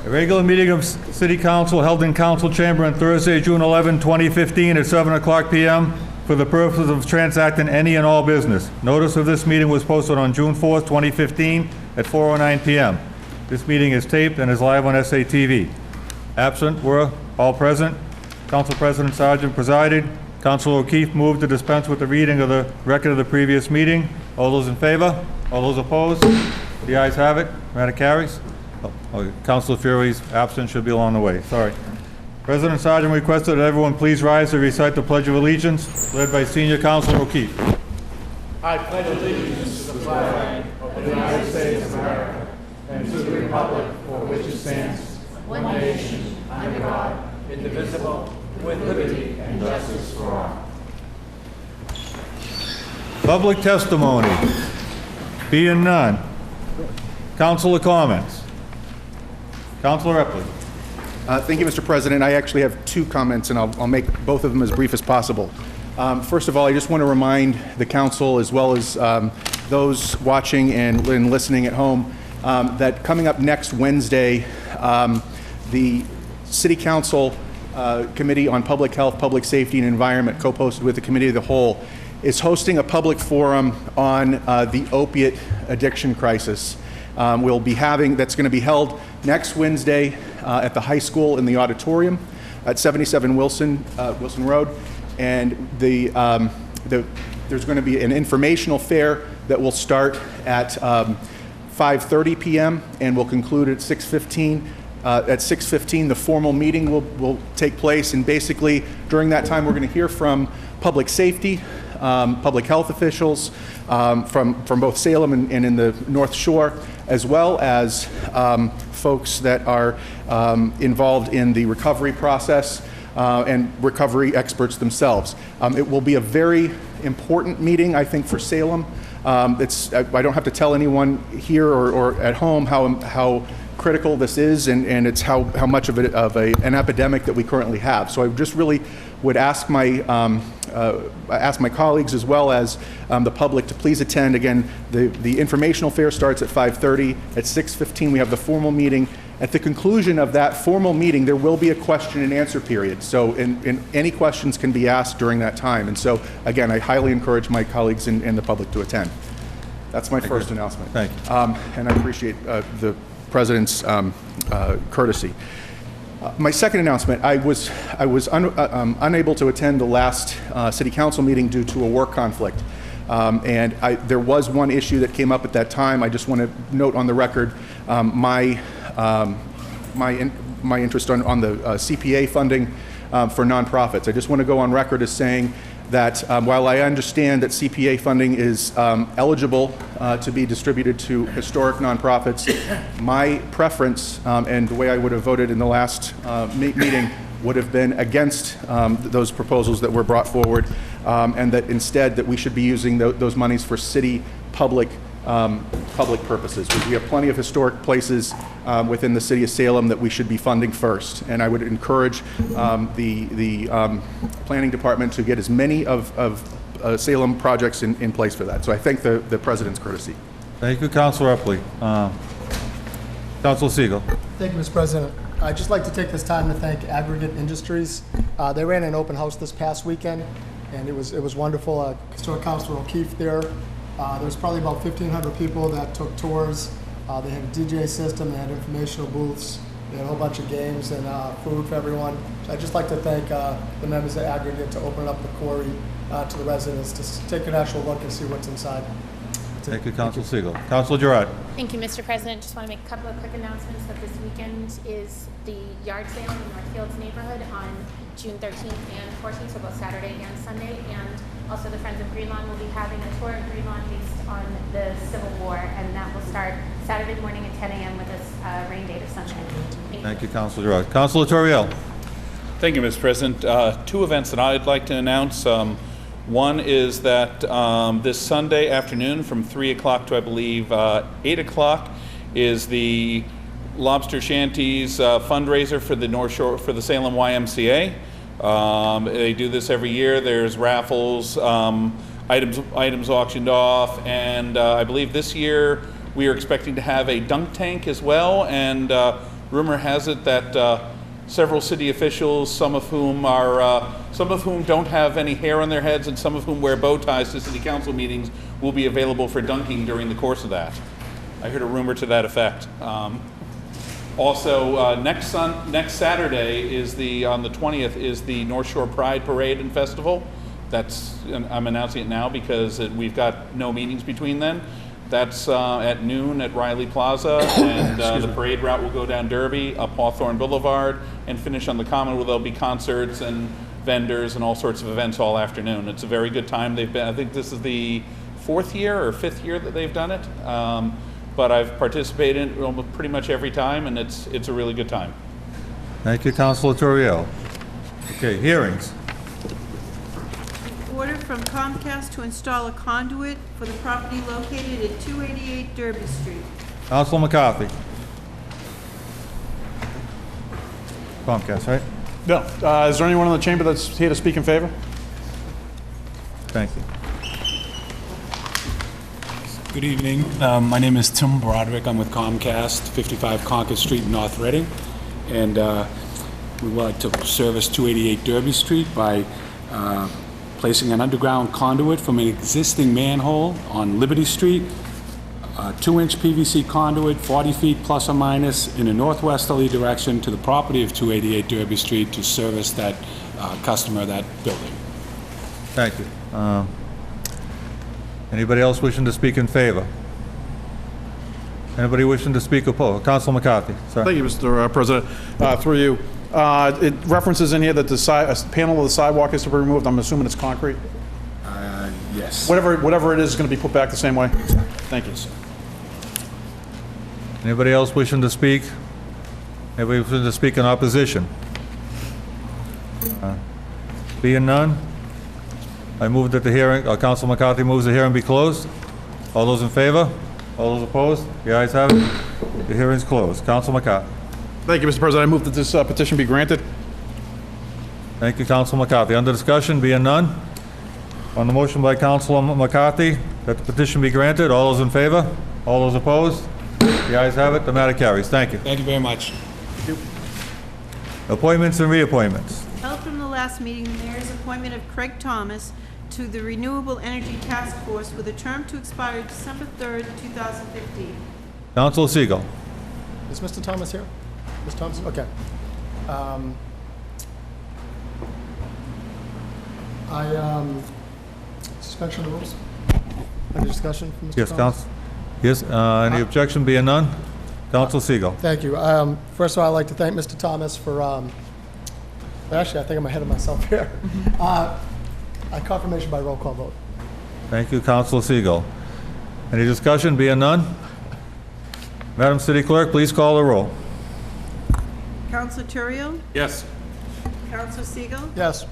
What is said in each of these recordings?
A regular meeting of City Council held in Council Chamber on Thursday, June 11, 2015 at 7:00 p.m. for the purpose of transacting any and all business. Notice of this meeting was posted on June 4th, 2015 at 4:09 p.m. This meeting is taped and is live on SATV. Absent were all present. Council President Sargent presided. Councilor O'Keefe moved to dispense with the reading of the record of the previous meeting. All those in favor? All those opposed? The ayes have it. Matter carries. Councilor Fury's absent, should be along the way. Sorry. President Sargent requested that everyone please rise to recite the Pledge of Allegiance, led by Senior Councilor O'Keefe. I pledge allegiance to the flag of the United States of America and to the republic for which it stands, one nation, under God, indivisible, with liberty and justice for all. Public testimony. Being none. Councilor comments. Councilor Epley. Thank you, Mr. President. I actually have two comments, and I'll make both of them as brief as possible. First of all, I just want to remind the council, as well as those watching and listening at home, that coming up next Wednesday, the City Council Committee on Public Health, Public Safety, and Environment, co-posted with the Committee of the Whole, is hosting a public forum on the opiate addiction crisis. We'll be having, that's going to be held next Wednesday at the high school in the auditorium at 77 Wilson Road. And there's going to be an informational fair that will start at 5:30 p.m. and will conclude at 6:15. At 6:15, the formal meeting will take place, and basically during that time we're going to hear from public safety, public health officials from both Salem and in the North Shore, as well as folks that are involved in the recovery process and recovery experts themselves. It will be a very important meeting, I think, for Salem. I don't have to tell anyone here or at home how critical this is, and it's how much of an epidemic that we currently have. So I just really would ask my colleagues, as well as the public, to please attend. Again, the informational fair starts at 5:30. At 6:15 we have the formal meeting. At the conclusion of that formal meeting, there will be a question and answer period. So any questions can be asked during that time. And so again, I highly encourage my colleagues and the public to attend. That's my first announcement. Thank you. And I appreciate the President's courtesy. My second announcement, I was unable to attend the last City Council meeting due to a work conflict. And there was one issue that came up at that time. I just want to note on the record my interest on the CPA funding for nonprofits. I just want to go on record as saying that while I understand that CPA funding is eligible to be distributed to historic nonprofits, my preference and the way I would have voted in the last meeting would have been against those proposals that were brought forward, and that instead that we should be using those monies for city public purposes. We have plenty of historic places within the city of Salem that we should be funding first, and I would encourage the planning department to get as many of Salem projects in place for that. So I thank the President's courtesy. Thank you, Councilor Epley. Councilor Siegel. Thank you, Mr. President. I'd just like to take this time to thank Aggregate Industries. They ran an open house this past weekend, and it was wonderful. Historic Councilor O'Keefe there. There was probably about 1,500 people that took tours. They had a DJ system, they had informational booths, they had a whole bunch of games and food for everyone. So I'd just like to thank the members of Aggregate to open up the quarry to the residents to take an actual look and see what's inside. Thank you, Councilor Siegel. Councilor Giroux. Thank you, Mr. President. Just want to make a couple of quick announcements that this weekend is the yard sale in Northfield's neighborhood on June 13th and 14th, so both Saturday and Sunday. And also the Friends of Greenlawn will be having a tour of Greenlawn based on the Civil War, and that will start Saturday morning at 10 a.m. with a rain date of Sunday. Thank you, Councilor Giroux. Councilor Toriel. Thank you, Mr. President. Two events that I'd like to announce. One is that this Sunday afternoon from 3 o'clock to, I believe, 8 o'clock is the Lobster Shanties fundraiser for the North Shore, for the Salem YMCA. They do this every year. There's raffles, items auctioned off, and I believe this year we are expecting to have a dunk tank as well, and rumor has it that several city officials, some of whom don't have any hair on their heads and some of whom wear bow ties to city council meetings, will be available for dunking during the course of that. I heard a rumor to that effect. Also, next Saturday is on the 20th is the North Shore Pride Parade and Festival. I'm announcing it now because we've got no meetings between then. That's at noon at Riley Plaza, and the parade route will go down Derby, up Hawthorne Boulevard, and finish on the Common, where there'll be concerts and vendors and all sorts of events all afternoon. It's a very good time. I think this is the 4th year or 5th year that they've done it, but I've participated in pretty much every time, and it's a really good time. Thank you, Councilor Torriello. Okay, hearings. Order from Comcast to install a conduit for the property located at 288 Derby Street. Councilor McCarthy. Comcast, right? No. Is there anyone in the chamber that's here to speak in favor? Thank you. Good evening. My name is Tim Broderick. I'm with Comcast, 55 Concord Street, North Reading. And we would like to service 288 Derby Street by placing an underground conduit from an existing manhole on Liberty Street, a 2-inch PVC conduit, 40 feet plus or minus, in a northwesterly direction to the property of 288 Derby Street to service that customer, that building. Thank you. Anybody else wishing to speak in favor? Anybody wishing to speak opposed? Councilor McCarthy, sir. Thank you, Mr. President. Through you. It references in here that a panel of the sidewalk is to be removed. I'm assuming it's concrete. Yes. Whatever it is going to be put back the same way. Thank you. Anybody else wishing to speak? Anybody wishing to speak in opposition? Being none, I move that the hearing, Councilor McCarthy moves the hearing be closed. All those in favor? All those opposed? The ayes have it. The hearing's closed. Councilor McCarthy. Thank you, Mr. President. I move that this petition be granted. Thank you, Councilor McCarthy. Under discussion, being none, on the motion by Councilor McCarthy that the petition be granted, all those in favor? All those opposed? The ayes have it. The matter carries. Thank you. Thank you very much. Appointments and reappointments. Held from the last meeting, the mayor's appointment of Craig Thomas to the Renewable Energy Task Force with a term to expire December 3rd, 2015. Councilor Segal. Is Mr. Thomas here? Mr. Thomas? Okay. Suspension of the rules? Any discussion from Mr. Yes, Thomas? Council. Yes, any objection? Being none? Councilor Segal. Thank you. First of all, I'd like to thank Mr. Thomas for, actually, I think I'm ahead of myself here. A confirmation by roll call vote. Thank you, Councilor Segal. Any discussion? Being none? Madam City Clerk, please call the roll. Councilor Turiel? Yes. Councilor Segal? Yes.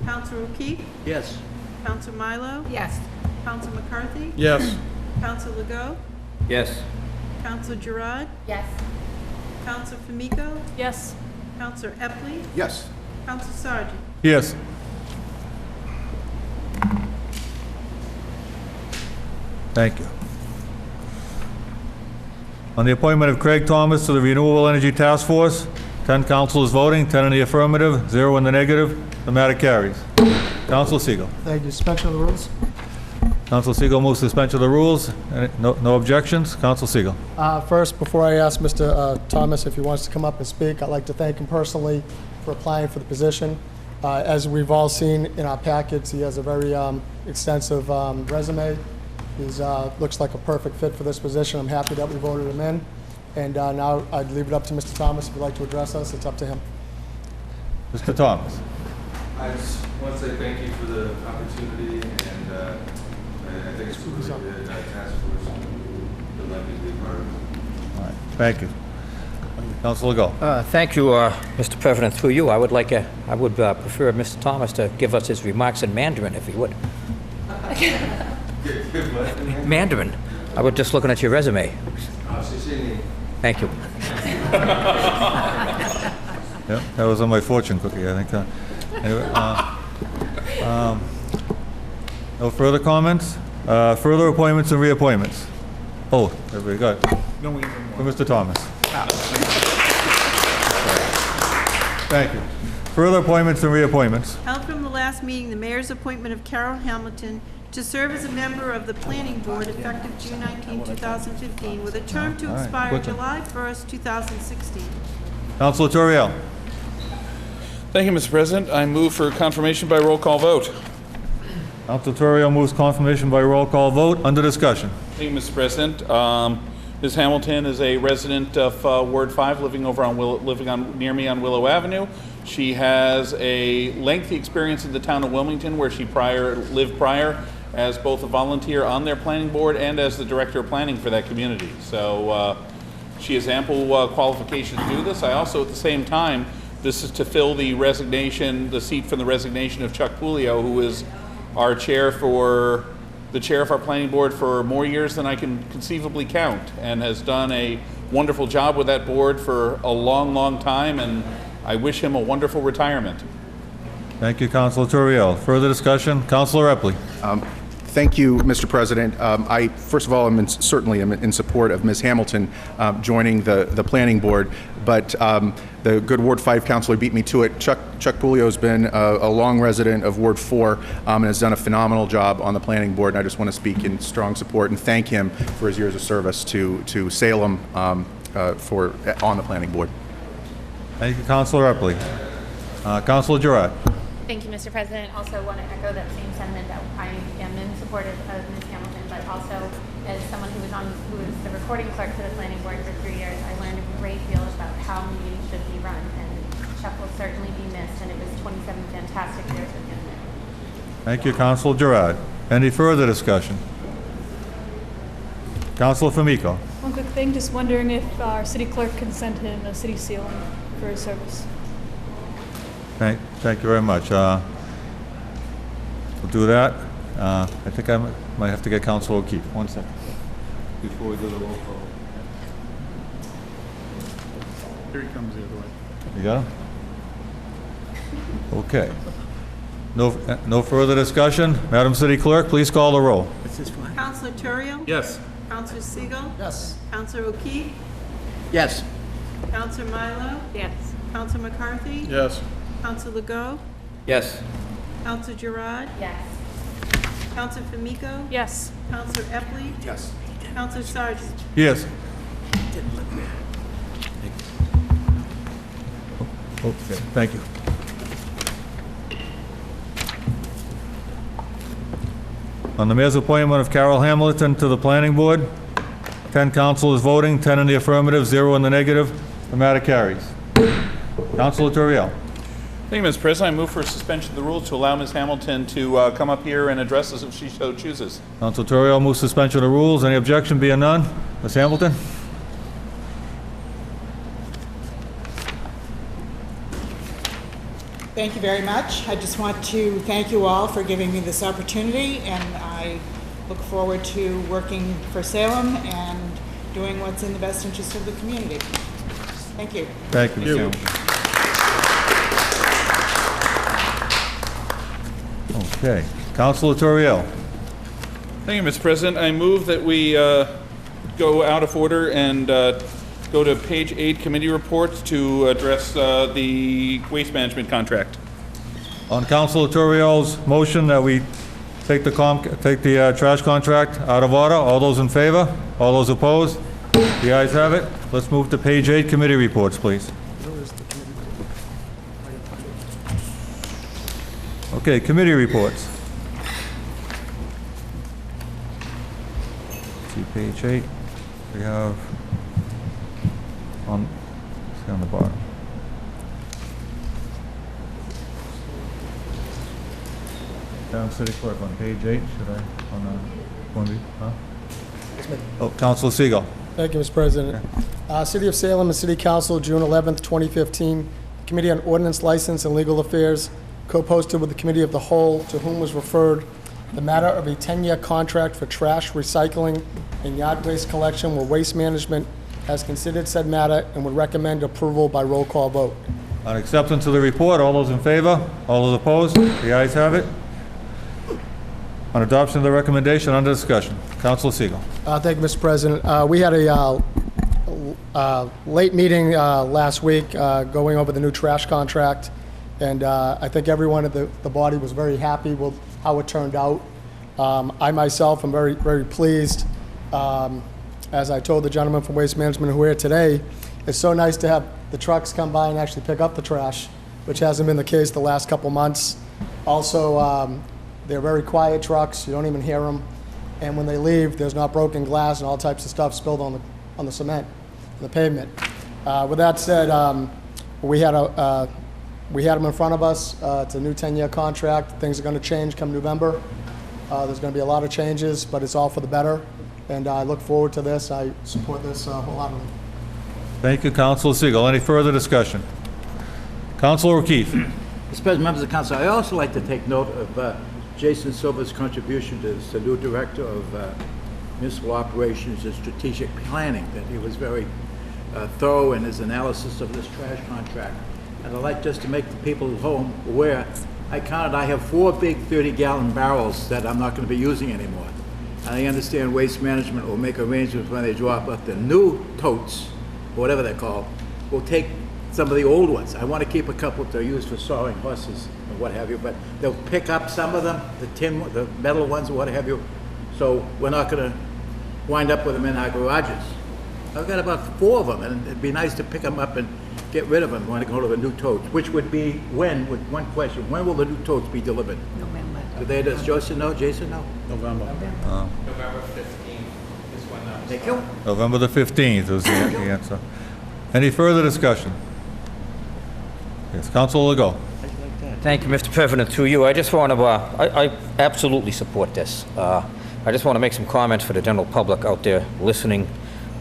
Councilor O'Keefe? Yes. Councilor Milo? Yes. Councilor McCarthy? Yes. Councilor Legault? Yes. Councilor Gerard? Yes. Councilor Famico? Yes. Councilor Epley? Yes. Councilor Sargent? Yes. Thank you. On the appointment of Craig Thomas to the Renewable Energy Task Force, 10 councilors voting, 10 in the affirmative, 0 in the negative. The matter carries. Councilor Segal. Thank you. Suspension of the rules? Councilor Segal moves suspension of the rules. No objections? Councilor Segal. First, before I ask Mr. Thomas if he wants to come up and speak, I'd like to thank him personally for applying for the position. As we've all seen in our packets, he has a very extensive resume. He's looks like a perfect fit for this position. I'm happy that we voted him in. And now I'd leave it up to Mr. Thomas. If he'd like to address us, it's up to him. Mr. Thomas. I just want to say thank you for the opportunity, and I think it's a really good task force to let me be part of. All right. Thank you. Councilor Legault. Thank you, Mr. President. Through you, I would prefer Mr. Thomas to give us his remarks in Mandarin, if he would. Mandarin. I was just looking at your resume. Thank you. Yeah, that was on my fortune cookie, I think. Anyway, no further comments? Further appointments and reappointments? Oh, there we go. For Mr. Thomas. Thank you. Further appointments and reappointments. Held from the last meeting, the mayor's appointment of Carol Hamilton to serve as a member of the planning board effective June 19, 2015, with a term to All right, expire quick. July 1st, 2016. Councilor Toriel. Thank you, Mr. President. I move for confirmation by roll call vote. Councilor Toriel moves confirmation by roll call vote. Under discussion. Thank you, Mr. President. Ms. Hamilton is a resident of Ward 5, living near me on Willow Avenue. She has a lengthy experience in the town of Wilmington, where she lived prior as both a volunteer on their planning board and as the director of planning for that community. So she has ample qualifications to do this. I also, at the same time, this is to fill the seat from the resignation of Chuck Pulio, who is our the chair of our planning board for more years than I can conceivably count, and has done a wonderful job with that board for a long, long time, and I wish him a wonderful retirement. Thank you, Councilor Toriel. Further discussion? Councilor Epley. Thank you, Mr. President. I, first of all, certainly am in support of Ms. Hamilton joining the planning board, but the good Ward 5 councilor beat me to it. Chuck Pulio has been a long resident of Ward 4 and has done a phenomenal job on the planning board, and I just want to speak in strong support and thank him for his years of service to Salem on the planning board. Thank you, Councilor Epley. Councilor Girat. Thank you, Mr. President. Also want to echo that same sentiment that I am in support of Ms. Hamilton, but also as someone who was the recording clerk for the planning board for 3 years, I learned a great deal about how meetings should be run, and Chuck will certainly be missed, and it was 27 fantastic years with him there. Thank you, Councilor Girat. Any further discussion? Councilor Famico. One quick thing, just wondering if our city clerk can send him a city seal for his service. Thank you very much. We'll do that. I think I might have to get Councilor O'Keefe. 1 second. Before we do the roll call. Here he comes the other way. You got him? Okay. No further discussion. Madam City Clerk, please call the roll. Councilor Turiel? Yes. Councilor Siegel? Yes. Councilor O'Keefe? Yes. Councilor Milo? Yes. Councilor McCarthy? Yes. Councilor Legault? Yes. Councilor Girard? Yes. Councilor Famico? Yes. Councilor Epley? Yes. Councilor Sargent? Yes. Okay, thank you. On the mayor's appointment of Carol Hamilton to the planning board, 10 councilors voting, 10 in the affirmative, 0 in the negative. The matter carries. Councilor Toriel. Thank you, Mr. President. I move for a suspension of the rules to allow Ms. Hamilton to come up here and address us if she so chooses. Councilor Toriel moves suspension of the rules. Any objection being none? Ms. Hamilton? Thank you very much. I just want to thank you all for giving me this opportunity, and I look forward to working for Salem and doing what's in the best interest of the community. Thank you. Thank you, Ms. Hamilton. Okay. Councilor Toriel. Thank you, Mr. President. I move that we go out of order and go to page 8, committee reports, to address the waste management contract. On Councilor Toriel's motion that we take the trash contract out of order, all those in favor? All those opposed? The ayes have it. Let's move to page 8, committee reports, please. Okay, committee reports. See page 8. We have on the bottom. Down City Clerk on page 8. Should I on the huh? Oh, Councilor Siegel. Thank you, Mr. President. City of Salem and City Council, June 11th, 2015. Committee on Ordinance, License, and Legal Affairs, co-posted with the Committee of the Whole, to whom was referred the matter of a 10-year contract for trash, recycling, and yard waste collection with Waste Management, has considered said matter and would recommend approval by roll call vote. On acceptance of the report, all those in favor? All those opposed? The ayes have it. On adoption of the recommendation, under discussion. Councilor Siegel. Thank you, Mr. President. We had a Late meeting last week, going over the new trash contract, and I think everyone at the body was very happy with how it turned out. I myself am very, very pleased. As I told the gentleman from Waste Management who were here today, it's so nice to have the trucks come by and actually pick up the trash, which hasn't been the case the last couple months. Also, they're very quiet trucks. You don't even hear them. And when they leave, there's not broken glass and all types of stuff spilled on the cement, the pavement. With that said, we had them in front of us. It's a new 10-year contract. Things are going to change come November. There's going to be a lot of changes, but it's all for the better. And I look forward to this. I support this wholeheartedly. Thank you, Councilor Siegel. Any further discussion? Councilor O'Keefe. Mr. President, members of the council, I also like to take note of Jason Silva's contribution as the new director of municipal operations and strategic planning, that he was very thorough in his analysis of this trash contract. And I'd like just to make the people at home aware, I have 4 big 30-gallon barrels that I'm not going to be using anymore. And I understand Waste Management will make arrangements when they drop up the new totes, whatever they're called, will take some of the old ones. I want to keep a couple that are used for sawing horses and what have you, but they'll pick up some of them, the metal ones or what have you, so we're not going to wind up with them in our garages. I've got about 4 of them, and it'd be nice to pick them up and get rid of them when I go to the new totes, which would be when, with one question, when will the new totes be delivered? November. Does Jason know? Jason know? November. November 15th is when that was. Thank you. November the 15th is the answer. Any further discussion? Yes, Councilor Legault. Thank you, Mr. President. Through you, I just want to, I absolutely support this. I just want to make some comments for the general public out there listening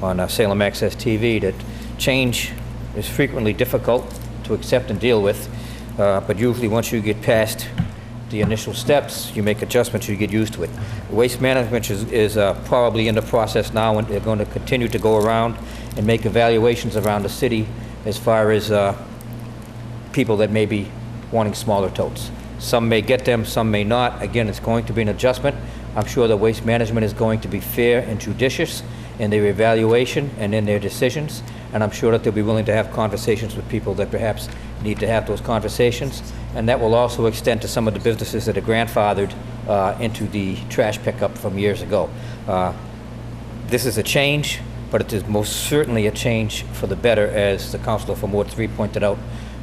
on Salem Access TV that change is frequently difficult to accept and deal with, but usually once you get past the initial steps, you make adjustments, you get used to it. Waste Management is probably in the process now, and they're going to continue to go around and make evaluations around the city as far as people that may be wanting smaller totes. Some may get them, some may not. Again, it's going to be an adjustment. I'm sure the Waste Management is going to be fair and judicious in their evaluation and in their decisions, and I'm sure that they'll be willing to have conversations with people that perhaps need to have those conversations, and that will also extend to some of the businesses that are grandfathered into the trash pickup from years ago. This is a change, but it is most certainly a change for the better, as the councilor from Ward 3 pointed out.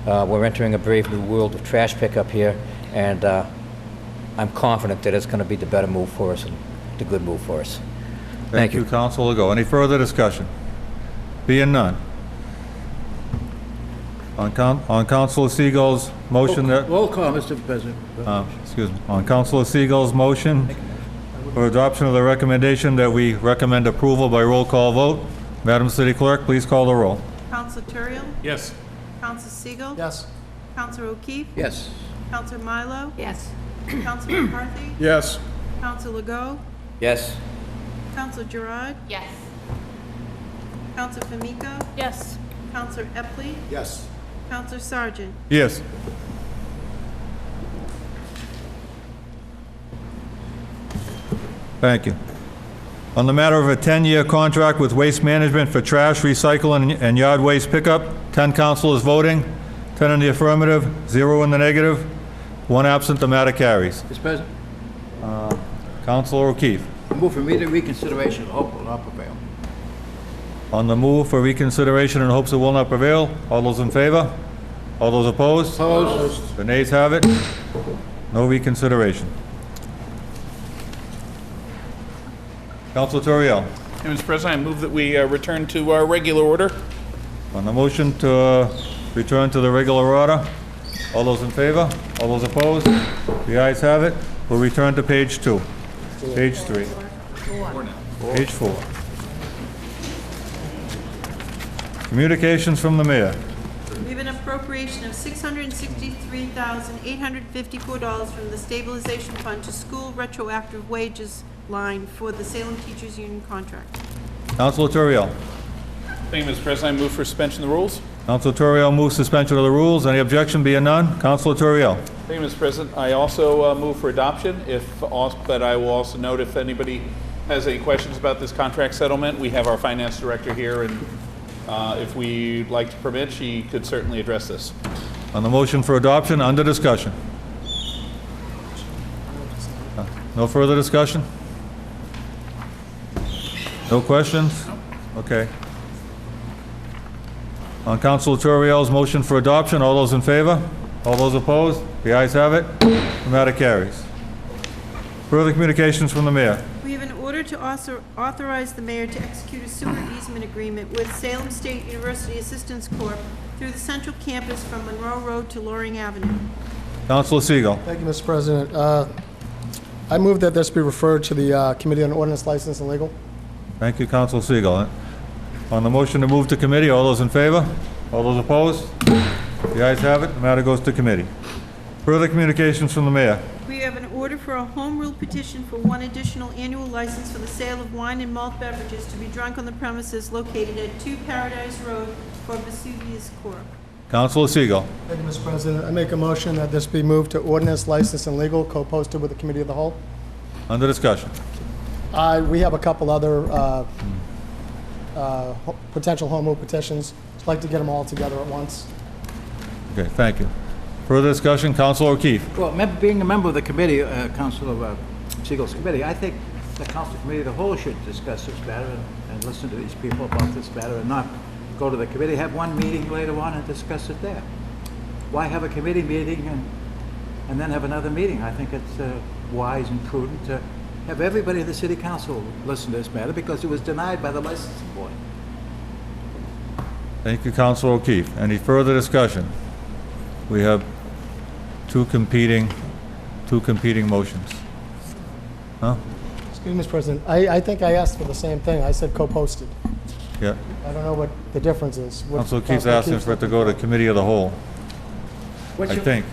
We're entering a brave new world of trash pickup here, and I'm confident that it's going to be the better move for us and the good move for us. Thank you, Councilor Legault. Any further discussion? Being none. On Councilor Siegel's motion that... Roll call, Mr. President. Excuse me. On Councilor Siegel's motion for adoption of the recommendation that we recommend approval by roll call vote, Madam City Clerk, please call the roll. Council Turiel? Yes. Council Siegel? Yes. Council O'Keefe? Yes. Council Milo? Yes. Council McCarthy? Yes. Council Legault? Yes. Council Gerard? Yes. Council Famiko? Yes. Council Epley? Yes. Council Sargent? Yes. Thank you. On the matter of a 10-year contract with Waste Management for trash, recycling, and yard waste pickup, 10 councilors voting, 10 in the affirmative, 0 in the negative, 1 absent. The matter carries. Mr. President, Councilor O'Keefe. I move for immediate reconsideration. I hope will not prevail. On the move for reconsideration in hopes it will not prevail, all those in favor? All those opposed? Opposed. The nays have it. No reconsideration. Councilor Toriel. Mr. President, I move that we return to our regular order. On the motion to return to the regular order, all those in favor? All those opposed? The ayes have it. We'll return to page 2. Page 3. Page 4. Communications from the mayor. We have an appropriation of $663,854 from the stabilization fund to school retroactive wages line for the Salem Teachers Union contract. Councilor Toriel. Thank you, Mr. President. I move for suspension of the rules. Councilor Toriel moves suspension of the rules. Any objection? Being none. Councilor Toriel. Thank you, Mr. President. I also move for adoption, but I will also note if anybody has any questions about this contract settlement, we have our finance director here, and if we'd like to permit, she could certainly address this. On the motion for adoption, under discussion. No further discussion? No questions? Okay. On Councilor Toriel's motion for adoption, all those in favor? All those opposed? The ayes have it. The matter carries. Further communications from the mayor. We have an order to authorize the mayor to execute a sewer easement agreement with Salem State University Assistance Corp. through the central campus from Monroe Road to Loring Avenue. Councilor Siegel. Thank you, Mr. President. I move that this be referred to the Committee on Ordinance, License, and Legal. Thank you, Councilor Siegel. On the motion to move to committee, all those in favor? All those opposed? The ayes have it. The matter goes to committee. Further communications from the mayor. We have an order for a home rule petition for one additional annual license for the sale of wine and malt beverages to be drunk on the premises located at 2 Paradise Road for Vesuvius Corp. Councilor Siegel. Thank you, Mr. President. I make a motion that this be moved to Ordinance, License, and Legal, co-posted with the Committee of the Whole. Under discussion. We have a couple other potential home rule petitions. I'd like to get them all together at once. Okay, thank you. Further discussion, Councilor O'Keefe. Well, being a member of the committee, Councilor Siegel's committee, I think the council committee of the whole should discuss this matter and listen to these people about this matter and not go to the committee, have one meeting later on and discuss it there. Why have a committee meeting and then have another meeting? I think it's wise and prudent to have everybody in the city council listen to this matter because it was denied by the licensing board. Thank you, Councilor O'Keefe. Any further discussion? We have two competing motions. Huh? Excuse me, Mr. President. I think I asked for the same thing. I said co-posted. Yeah. I don't know what the difference is. What Councilor O'Keefe's asking for it to go to committee of the whole. I think.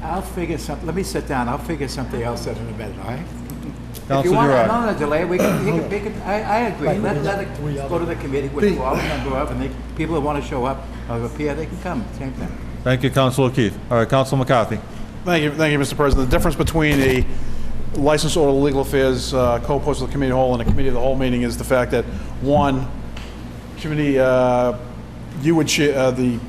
I'll figure something, let me sit down, I'll figure something else out in a minute, all right? If you Councilor want Gerard. another delay, we can, I agree, let it go to the committee, withdraw, and go up, and people who want to show up, appear, they can come, same thing. Thank you, Councilor O'Keefe. All right, Councilor McCarthy. Thank you, Mr. President. The difference between a license order legal affairs co-posted with the committee of the whole and a committee of the whole meeting is the fact that one committee, you would chair, the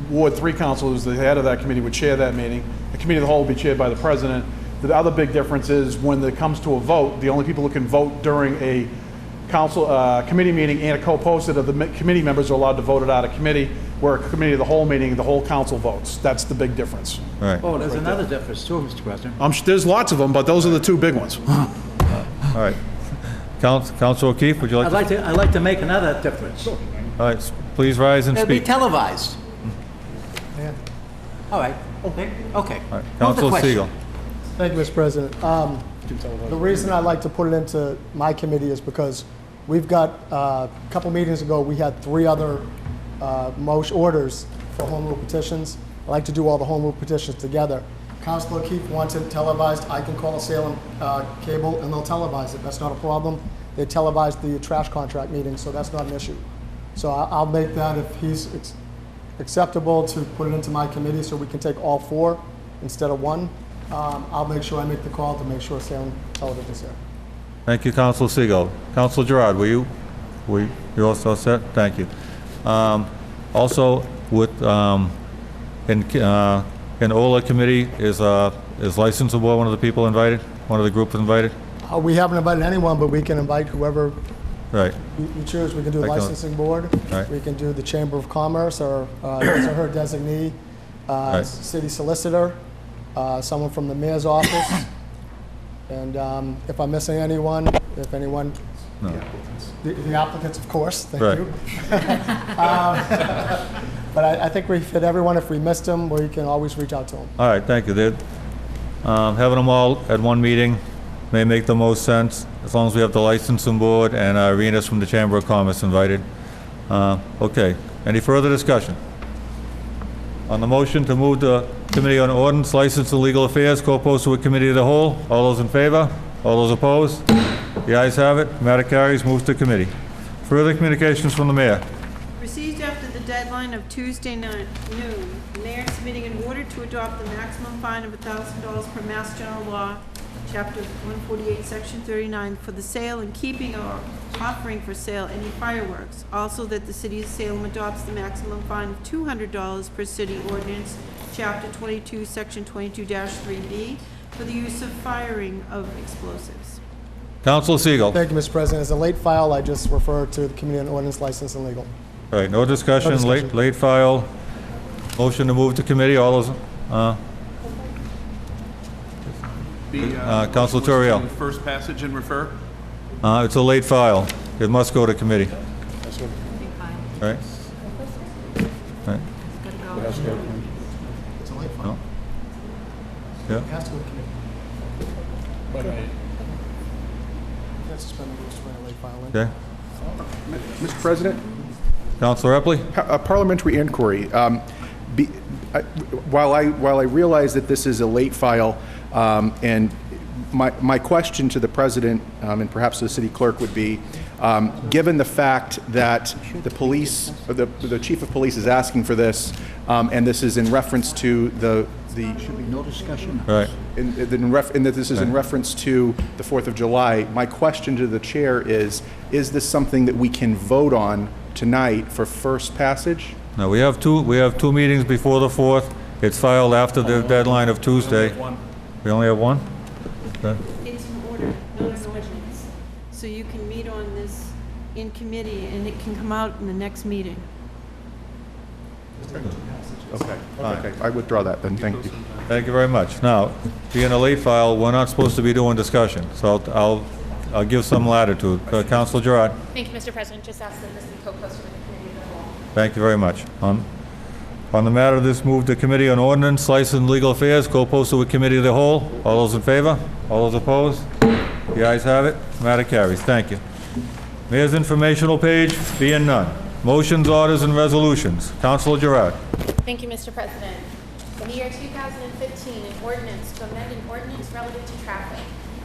Ward 3 council, who's the head of that committee, would chair that meeting. The committee of the whole will be chaired by the president. The other big difference is when it comes to a vote, the only people who can vote during a council committee meeting and a co-posted of the committee members are allowed to vote it out of committee, where a committee of the whole meeting, the whole council votes. That's the big difference. All right. Oh, there's another difference too, Mr. President. There's lots of them, but those are the two big ones. All right. Councilor O'Keefe, would you like to? I'd like to make another difference. All right, please rise and It'll be speak. televised. Yeah. All right, okay. All right, Move the Councilor question. Siegel. Thank you, Mr. President. The reason I like to put it into my committee is because we've got, a couple meetings ago, we had 3 other orders for home rule petitions. I like to do all the home rule petitions together. Councilor O'Keefe wants it televised. I can call Salem Cable and they'll televise it. That's not a problem. They televised the trash contract meeting, so that's not an issue. So I'll make that, if he's acceptable, to put it into my committee so we can take all 4 instead of 1. I'll make sure I make the call to make sure Salem Television's here. Thank you, Councilor Siegel. Councilor Gerard, you also set? Thank you. Also, with in OLA committee is licensable one of the people invited? One of the group invited? We haven't invited anyone, but we can invite whoever Right. you choose. We can do the Like a- licensing board. Right. We can do the Chamber of Commerce or his or her designee, Right. city solicitor, someone from the mayor's office. And if I'm missing anyone, if anyone, No. the applicants, of course, thank Right. you. But I think we fit everyone. If we missed them, we can always reach out to them. All right, thank you. Having them all at one meeting may make the most sense, as long as we have the licensing board and Remus from the Chamber of Commerce invited. Okay, any further discussion? On the motion to move the Committee on Ordinance, License, and Legal Affairs, co-posted with Committee of the Whole, all those in favor? All those opposed? The ayes have it, matter carries, moves to committee. Further communications from the mayor. Received after the deadline of Tuesday noon, the mayor submitting an order to adopt the maximum fine of $1,000 per Mass General Law Chapter 148, Section 39, for the sale and keeping or offering for sale any fireworks. Also that the City of Salem adopts the maximum fine of $200 per city ordinance, Chapter 22, Section 22-3B, for the use of firing of explosives. Council Siegel. Thank you, Mr. President. As a late file, I just refer to the Committee on Ordinance, License, and Legal. All right, no discussion, No discussion. late file. Motion to move to committee, all those, Council Toriel. First passage and refer? It's a late file. It must go to committee. All right? All right. It's a late file. No? Yeah, It has to go to committee. Can't suspend the rules to bring a late file in. okay. Mr. President? Councilor Epley? A parliamentary inquiry. While I realize that this is a late file, and my question to the president and perhaps the city clerk would be, given the fact that the police, or the chief of police is asking for this, and this is in reference to the Should be no discussion. Right. and that this is in reference to the 4th of July, my question to the chair is this something that we can vote on tonight for first passage? No, we have two meetings before the 4th. It's filed after the deadline of Tuesday. We only have one? Okay. It's an order, not an ordinance. So you can meet on this in committee, and it can come out in the next meeting. Okay, I withdraw that then, thank you. Thank you very much. Now, being a late file, we're not supposed to be doing discussion, so I'll give some latitude. Councilor Gerard? Thank you, Mr. President. Just ask that this be co-posted with the committee of the whole. Thank you very much. On the matter of this, move to Committee on Ordinance, License, and Legal Affairs, co-posted with Committee of the Whole. All those in favor? All those opposed? The ayes have it. Matter carries. Thank you. Mayor's informational page, being none. Motions, orders, and resolutions. Councilor Gerard. Thank you, Mr. President. In the year 2015, an ordinance to amend an ordinance relative to traffic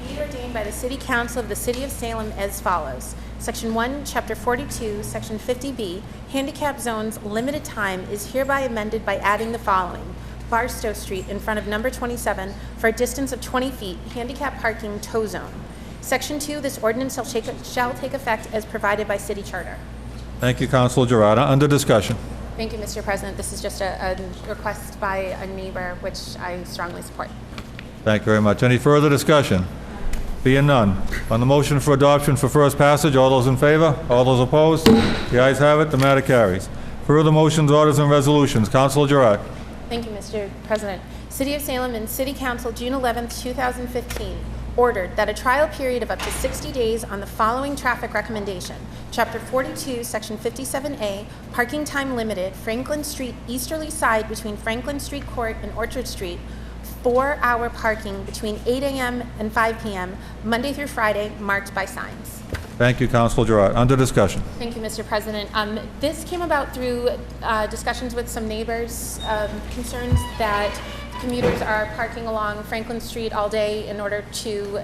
be it ordained by the City Council of the City of Salem as follows. Section 1, Chapter 42, Section 50B, handicap zones limited time is hereby amended by adding the following. Barstow Street in front of number 27 for a distance of 20 feet, handicap parking tow zone. Section 2, this ordinance shall take effect as provided by City Charter. Thank you, Councilor Gerard. Under discussion. Thank you, Mr. President. This is just a request by a neighbor, which I strongly support. Thank you very much. Any further discussion? Being none. On the motion for adoption for first passage, all those in favor? All those opposed? The ayes have it. The matter carries. Further motions, orders, and resolutions. Councilor Gerard. Thank you, Mr. President. City of Salem and City Council, June 11, 2015, ordered that a trial period of up to 60 days on the following traffic recommendation. Chapter 42, Section 57A, parking time limited, Franklin Street easterly side between Franklin Street Court and Orchard Street, 4-hour parking between 8 a.m. and 5 p.m., Monday through Friday, marked by signs. Thank you, Councilor Gerard. Under discussion. Thank you, Mr. President. This came about through discussions with some neighbors, concerns that commuters are parking along Franklin Street all day in order to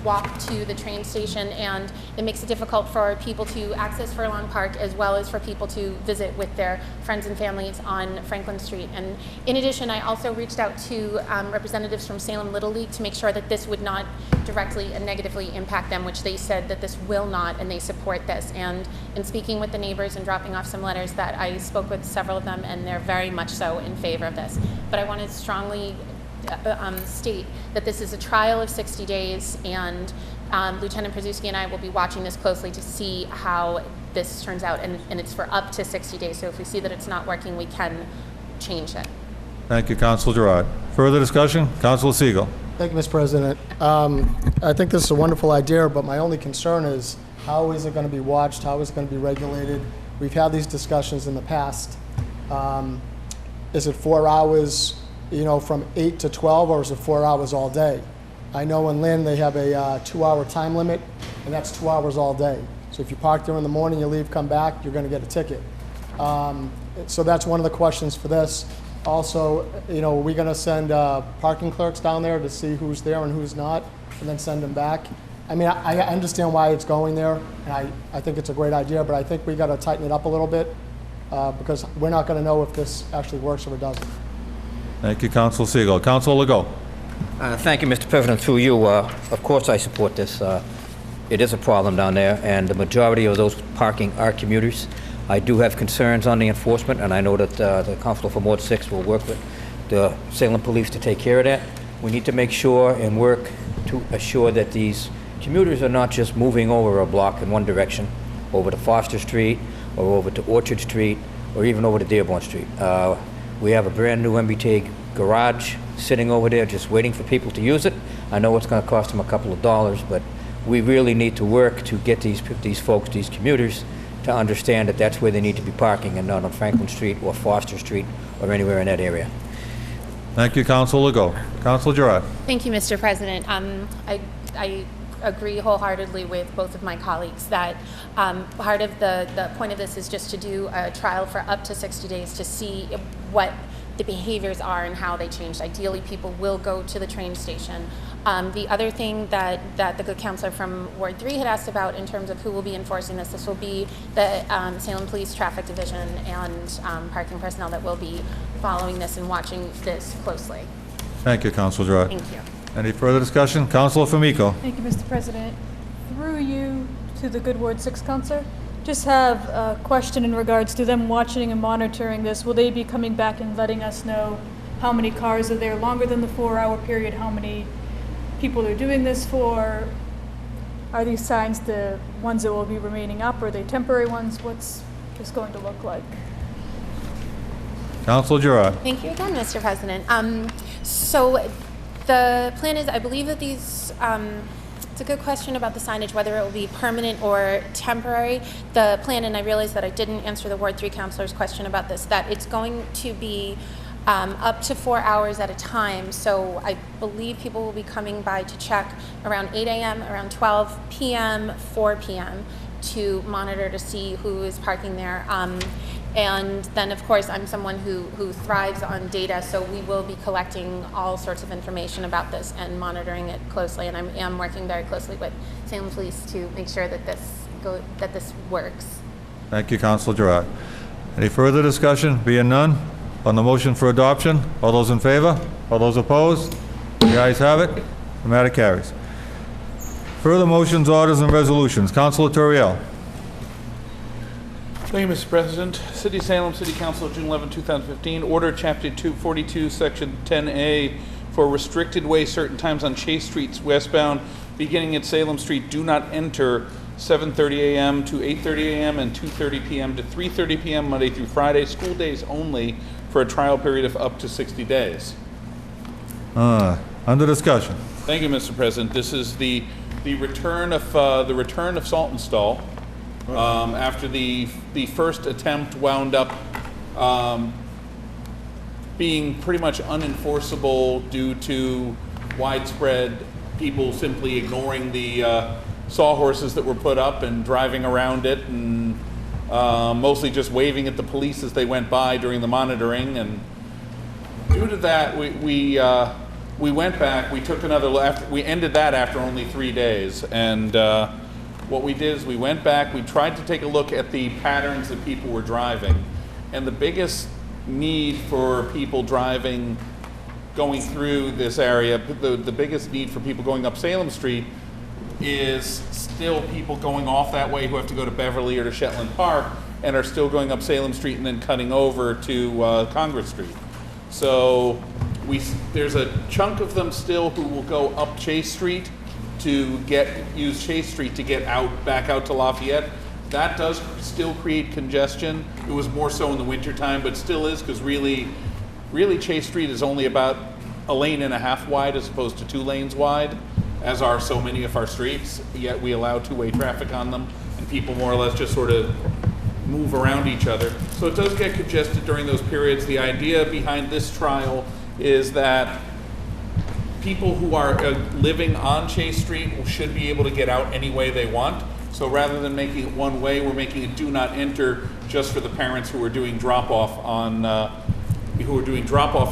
walk to the train station, and it makes it difficult for people to access Furlong Park as well as for people to visit with their friends and families on Franklin Street. And in addition, I also reached out to representatives from Salem Little League to make sure that this would not directly and negatively impact them, which they said that this will not, and they support this. And in speaking with the neighbors and dropping off some letters, that I spoke with several of them, and they're very much so in favor of this. But I want to strongly state that this is a trial of 60 days, and Lieutenant Przewski and I will be watching this closely to see how this turns out, and it's for up to 60 days. So if we see that it's not working, we can change it. Thank you, Councilor Gerard. Further discussion? Councilor Siegel. Thank you, Mr. President. I think this is a wonderful idea, but my only concern is how is it going to be watched? How is it going to be regulated? We've had these discussions in the past. Is it 4 hours, from 8 to 12, or is it 4 hours all day? I know in Lynn they have a 2-hour time limit, and that's 2 hours all day. So if you park there in the morning, you leave, come back, you're going to get a ticket. So that's one of the questions for this. Also, are we going to send parking clerks down there to see who's there and who's not, and then send them back? I mean, I understand why it's going there, and I think it's a great idea, but I think we got to tighten it up a little bit because we're not going to know if this actually works or it doesn't. Thank you, Councilor Siegel. Councilor Legault. Thank you, Mr. President. Through you, of course I support this. It is a problem down there, and the majority of those parking are commuters. I do have concerns on the enforcement, and I know that the Council from Ward 6 will work with the Salem Police to take care of that. We need to make sure and work to assure that these commuters are not just moving over a block in one direction, over to Foster Street, or over to Orchard Street, or even over to Dearborn Street. We have a brand-new MBTA garage sitting over there just waiting for people to use it. I know it's going to cost them a couple of dollars, but we really need to work to get these folks, these commuters, to understand that that's where they need to be parking and not on Franklin Street or Foster Street or anywhere in that area. Thank you, Council Legault. Council Giroux. Thank you, Mr. President. I agree wholeheartedly with both of my colleagues that part of the point of this is just to do a trial for up to 60 days to see what the behaviors are and how they changed. Ideally, people will go to the train station. The other thing that the good counselor from Ward 3 had asked about in terms of who will be enforcing this will be the Salem Police Traffic Division and parking personnel that will be following this and watching this closely. Thank you, Council Giroux. Thank you. Any further discussion? Councilor Famico. Thank you, Mr. President. Through you to the good Ward 6 counselor, just have a question in regards to them watching and monitoring this. Will they be coming back and letting us know how many cars are there longer than the 4-hour period, how many people are doing this for? Are these signs the ones that will be remaining up? Are they temporary ones? What's this going to look like? Councilor Giroux. Thank you again, Mr. President. So the plan is, I believe that these, it's a good question about the signage, whether it will be permanent or temporary. The plan, and I realize that I didn't answer the Ward 3 councilor's question about this, that it's going to be up to 4 hours at a time. So I believe people will be coming by to check around 8 a.m., around 12 p.m., 4 p.m. to monitor to see who is parking there. And then, of course, I'm someone who thrives on data, so we will be collecting all sorts of information about this and monitoring it closely. And I am working very closely with Salem Police to make sure that this works. Thank you, Councilor Giroux. Any further discussion? Being none, on the motion for adoption, all those in favor? All those opposed? The ayes have it. The matter carries. Further motions, orders, and resolutions. Councilor Turiel. Thank you, Mr. President. City of Salem, City Council, June 11, 2015. Order Chapter 242, Section 10A for restricted way certain times on Chase Streets westbound, beginning at Salem Street. Do not enter 7:30 a.m. to 8:30 a.m. and 2:30 p.m. to 3:30 p.m. Monday through Friday, school days only, for a trial period of up to 60 days. Under discussion. Thank you, Mr. President. This is the return of Salt and Stall. After the first attempt wound up being pretty much unenforceable due to widespread people simply ignoring the sawhorses that were put up and driving around it, and mostly just waving at the police as they went by during the monitoring. And due to that, we went back. We took we ended that after only 3 days, and what we did is we went back, we tried to take a look at the patterns that people were driving, and the biggest need for people driving, going through this area, the biggest need for people going up Salem Street is still people going off that way who have to go to Beverly or to Shetland Park and are still going up Salem Street and then cutting over to Congress Street. So there's a chunk of them still who will go up Chase Street to use Chase Street to get back out to Lafayette. That does still create congestion. It was more so in the wintertime, but still is, because really Chase Street is only about 1.5 lanes wide as opposed to 2 lanes wide, as are so many of our streets, yet we allow two-way traffic on them, and people more or less just sort of move around each other. So it does get congested during those periods. The idea behind this trial is that people who are living on Chase Street should be able to get out any way they want. So rather than making it one way, we're making it do not enter just for the parents who are doing drop-off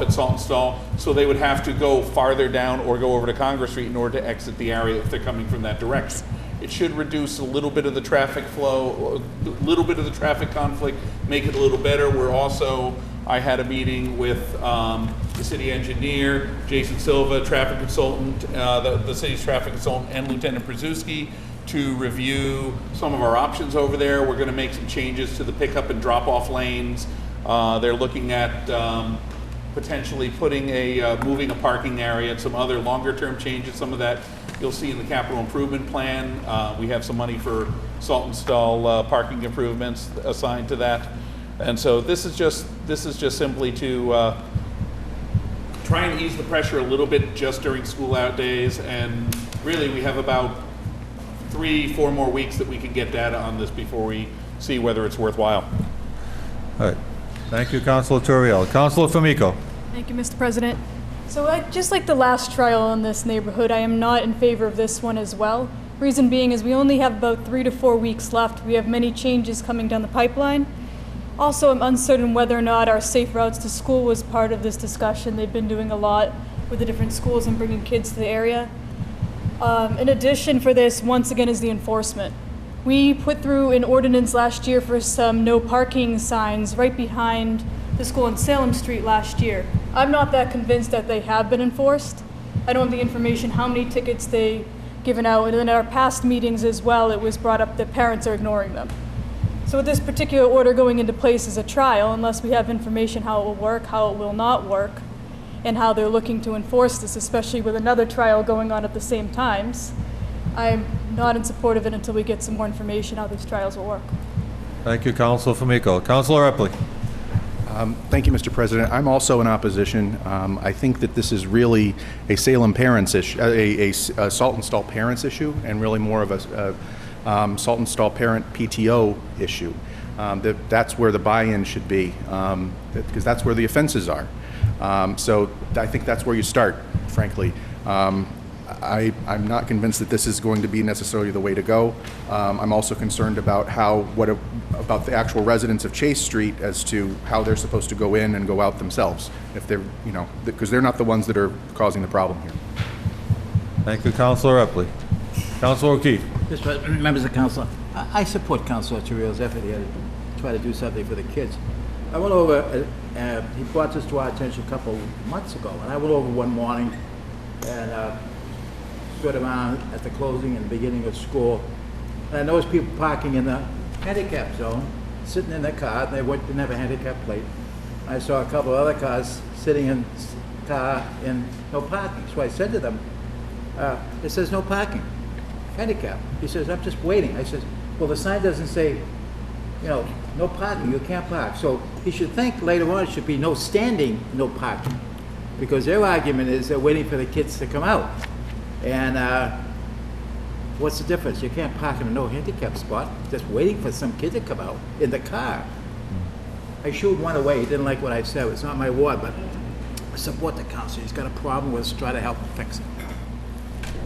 at Salt and Stall. So they would have to go farther down or go over to Congress Street in order to exit the area if they're coming from that direction. It should reduce a little bit of the traffic flow, a little bit of the traffic conflict, make it a little better. I had a meeting with the city engineer, Jason Silva, traffic consultant, the city's traffic consultant, and Lieutenant Brzezinski to review some of our options over there. We're going to make some changes to the pickup and drop-off lanes. They're looking at potentially moving a parking area and some other longer-term changes. Some of that you'll see in the capital improvement plan. We have some money for salt and stall parking improvements assigned to that. And so this is just simply to try and ease the pressure a little bit just during school out days. And really, we have about 3-4 more weeks that we can get data on this before we see whether it's worthwhile. All right. Thank you, Councilor Turiel. Councilor Famico. Thank you, Mr. President. So just like the last trial in this neighborhood, I am not in favor of this one as well. Reason being is we only have about 3 to 4 weeks left. We have many changes coming down the pipeline. Also, I'm uncertain whether or not our safe routes to school was part of this discussion. They've been doing a lot with the different schools and bringing kids to the area. In addition for this, once again, is the enforcement. We put through an ordinance last year for some no parking signs right behind the school on Salem Street last year. I'm not that convinced that they have been enforced. I don't have the information how many tickets they've given out, and in our past meetings as well, it was brought up that parents are ignoring them. So with this particular order going into place as a trial, unless we have information how it will work, how it will not work, and how they're looking to enforce this, especially with another trial going on at the same times, I'm not in support of it until we get some more information how these trials will work. Thank you, Councilor Famico. Councilor Epley. Thank you, Mr. President. I'm also in opposition. I think that this is really a Salem parents issue, a salt and stall parents issue, and really more of a salt and stall parent PTO issue. That's where the buy-in should be, because that's where the offenses are. So I think that's where you start, frankly. I'm not convinced that this is going to be necessarily the way to go. I'm also concerned about about the actual residents of Chase Street as to how they're supposed to go in and go out themselves, if they're, because they're not the ones that are causing the problem here. Thank you, Councilor Epley. Councilor O'Keefe. Mr. President, members of council, I support Councilor Turiel's effort here to try to do something for the kids. I went over, he brought this to our attention a couple months ago, and I went over one morning and stood around at the closing and beginning of school, and I noticed people parking in the handicap zone, sitting in their car, and they didn't have a handicap plate. I saw a couple of other cars sitting in car in no parking, so I said to them, it says no parking, handicap. He says, I'm just waiting. I said, well, the sign doesn't say, no parking, you can't park. So he should think later on it should be no standing, no parking, because their argument is they're waiting for the kids to come out. And what's the difference? You can't park in a no handicap spot, just waiting for some kid to come out in the car. I shooed one away. He didn't like what I said. It's not my ward, but I support the council. He's got a problem. Let's try to help him fix it.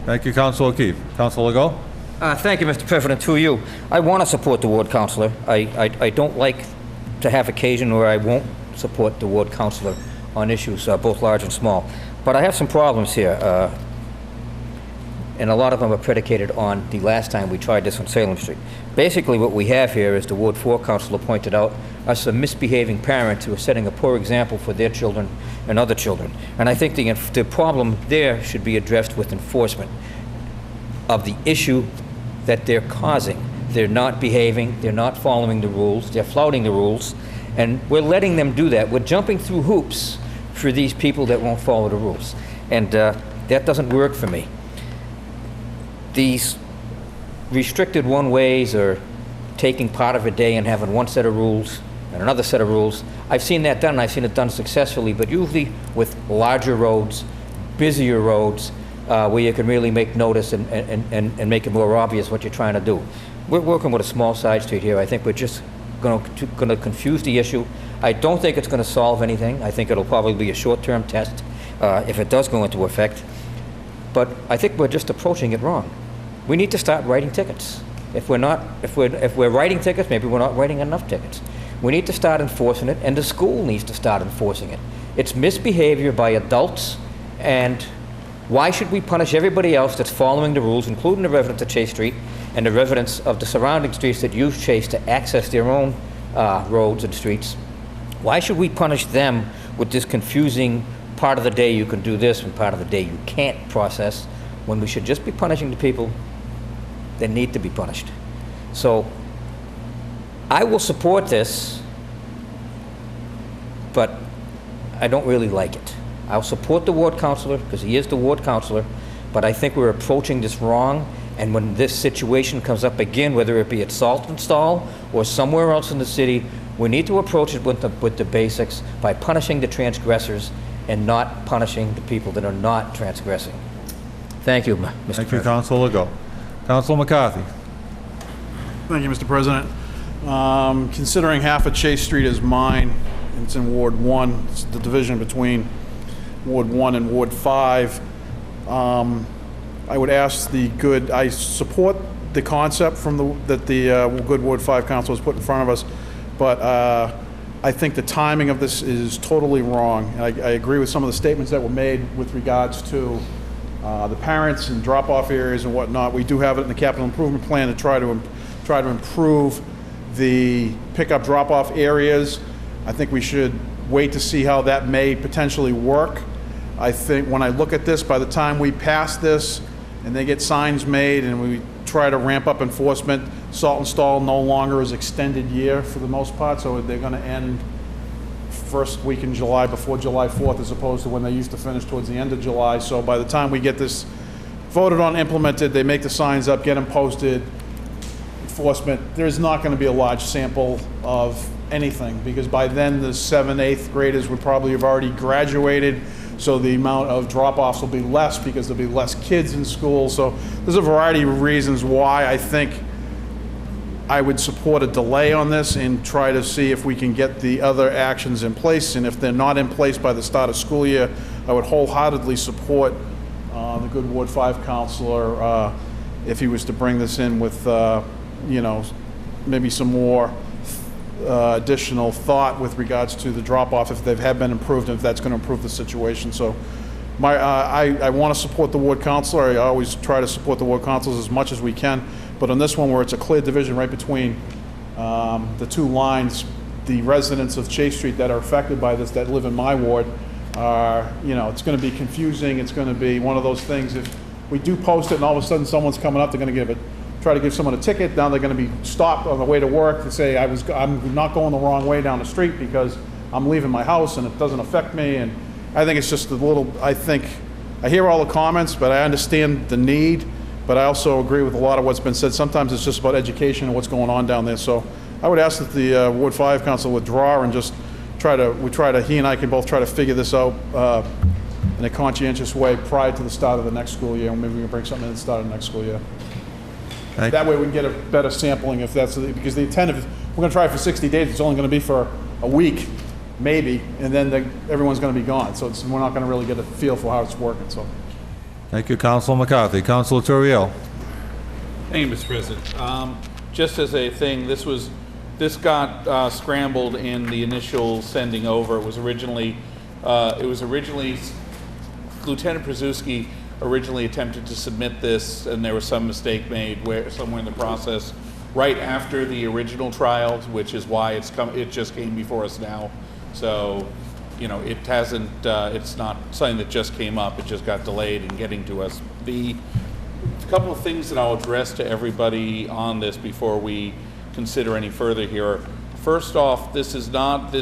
Thank you, Councilor O'Keefe. Councilor Legault. Thank you, Mr. President. Through you, I want to support the ward councilor. I don't like to have occasion where I won't support the ward councilor on issues both large and small. But I have some problems here, and a lot of them are predicated on the last time we tried this on Salem Street. Basically, what we have here, as the Ward 4 councilor pointed out, are some misbehaving parents who are setting a poor example for their children and other children. And I think the problem there should be addressed with enforcement of the issue that they're causing. They're not behaving, they're not following the rules, they're flouting the rules, and we're letting them do that. We're jumping through hoops for these people that won't follow the rules. And that doesn't work for me. These restricted one-ways or taking part of a day and having one set of rules and another set of rules, I've seen that done, and I've seen it done successfully, but usually with larger roads, busier roads, where you can really make notice and make it more obvious what you're trying to do. We're working with a small side street here. I think we're just going to confuse the issue. I don't think it's going to solve anything. I think it'll probably be a short-term test if it does go into effect. But I think we're just approaching it wrong. We need to start writing tickets. If we're writing tickets, maybe we're not writing enough tickets. We need to start enforcing it, and the school needs to start enforcing it. It's misbehavior by adults and Why should we punish everybody else that's following the rules, including the residents of Chase Street and the residents of the surrounding streets that use Chase to access their own roads and streets? Why should we punish them with this confusing part of the day you can do this and part of the day you can't process, when we should just be punishing the people that need to be punished? So I will support this, but I don't really like it. I'll support the ward councilor because he is the ward councilor, but I think we're approaching this wrong. And when this situation comes up again, whether it be at Saltonstall or somewhere else in the city, we need to approach it with the basics by punishing the transgressors and not punishing the people that are not transgressing. Thank you, Mr. President. Thank you, Councilor Legault. Councilor McCarthy. Thank you, Mr. President. Considering half of Chase Street is mine, and it's in Ward 1, it's the division between Ward 1 and Ward 5, I would ask I support the concept that the good Ward 5 Council has put in front of us, but I think the timing of this is totally wrong. I agree with some of the statements that were made with regards to the parents and drop-off areas and whatnot. We do have it in the capital improvement plan to try to improve the pickup drop-off areas. I think we should wait to see how that may potentially work. I think when I look at this, by the time we pass this and they get signs made and we try to ramp up enforcement, Saltonstall no longer is extended year for the most part, so they're going to end first week in July before July 4th as opposed to when they used to finish towards the end of July. So by the time we get this voted on, implemented, they make the signs up, get them posted, enforcement, there's not going to be a large sample of anything because by then the 7th, 8th graders would probably have already graduated, so the amount of drop-offs will be less because there'll be less kids in school. So there's a variety of reasons why I think I would support a delay on this and try to see if we can get the other actions in place. And if they're not in place by the start of school year, I would wholeheartedly support the good Ward 5 councilor if he was to bring this in with, maybe some more additional thought with regards to the drop-off, if they have been improved, and if that's going to improve the situation. So I want to support the ward councilor. I always try to support the ward councilors as much as we can. But on this one, where it's a clear division right between the two lines, the residents of Chase Street that are affected by this, that live in my ward, are, it's going to be confusing. It's going to be one of those things. If we do post it and all of a sudden someone's coming up, they're going to try to give someone a ticket. Now they're going to be stopped on the way to work to say, I'm not going the wrong way down the street because I'm leaving my house and it doesn't affect me. And I think it's just I hear all the comments, but I understand the need. But I also agree with a lot of what's been said. Sometimes it's just about education and what's going on down there. So I would ask that the Ward 5 Council withdraw and just he and I can both try to figure this out in a conscientious way prior to the start of the next school year. And maybe we can bring something in at the start of the next school year. That way we can get a better sampling if that's, because the intent of, we're going to try it for 60 days. It's only going to be for a week, maybe, and then everyone's going to be gone. So we're not going to really get a feel for how it's working. So. Thank you, Councilor McCarthy. Councilor Turiel. Thank you, Mr. President. Just as a thing, this got scrambled in the initial sending over. It was originally Lieutenant Przewski originally attempted to submit this, and there was some mistake made somewhere in the process right after the original trial, which is why it just came before us now. So, it hasn't. It's not something that just came up. It just got delayed in getting to us. A couple of things that I'll address to everybody on this before we consider any further here. First off, this is not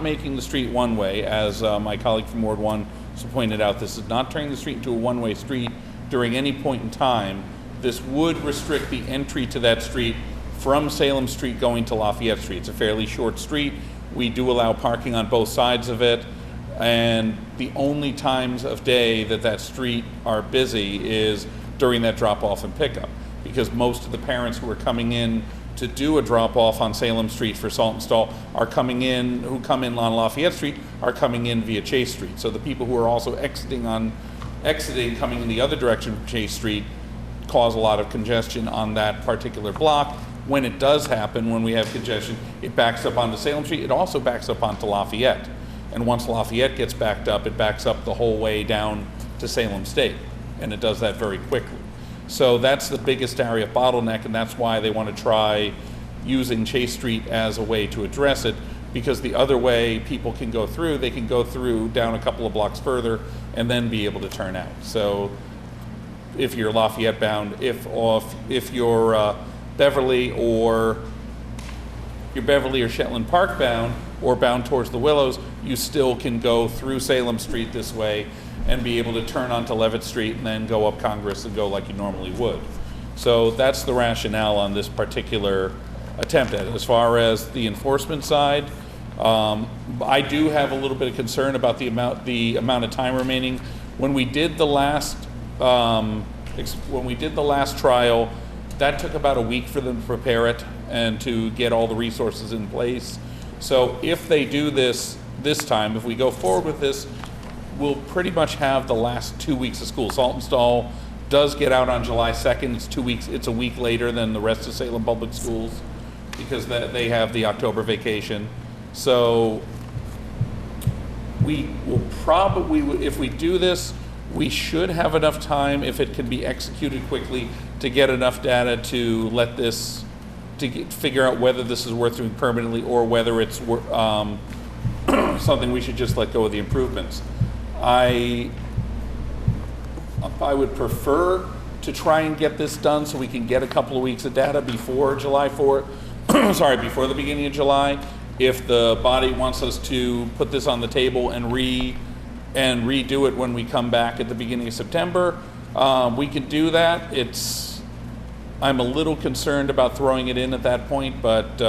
making the street one way, as my colleague from Ward 1 pointed out. This is not turning the street into a one-way street during any point in time. This would restrict the entry to that street from Salem Street going to Lafayette Street. It's a fairly short street. We do allow parking on both sides of it, and the only times of day that street are busy is during that drop-off and pickup, because most of the parents who are coming in to do a drop-off on Salem Street for Saltonstall who come in on Lafayette Street, are coming in via Chase Street. So the people who are also exiting, coming in the other direction from Chase Street, cause a lot of congestion on that particular block. When it does happen, when we have congestion, it backs up onto Salem Street. It also backs up onto Lafayette. And once Lafayette gets backed up, it backs up the whole way down to Salem State, and it does that very quickly. So that's the biggest area of bottleneck, and that's why they want to try using Chase Street as a way to address it, because the other way people can go through, they can go through down a couple of blocks further and then be able to turn out. So if you're Lafayette bound, if you're Beverly or Shetland Park bound or bound towards the Willows, you still can go through Salem Street this way and be able to turn onto Levitt Street and then go up Congress and go like you normally would. So that's the rationale on this particular attempt at it. As far as the enforcement side, I do have a little bit of concern about the amount of time remaining. When we did the last trial, that took about a week for them to prepare it and to get all the resources in place. So if they do this time, if we go forward with this, we'll pretty much have the last 2 weeks of school. Saltonstall does get out on July 2nd. It's 2 weeks. It's a week later than the rest of Salem Public Schools because they have the October vacation. So we will probably, if we do this, we should have enough time, if it can be executed quickly, to get enough data to let this, figure out whether this is worth doing permanently or whether it's something we should just let go of the improvements. I would prefer to try and get this done so we can get a couple of weeks of data before July 4th, before the beginning of July. If the body wants us to put this on the table and redo it when we come back at the beginning of September, we can do that. I'm a little concerned about throwing it in at that point, but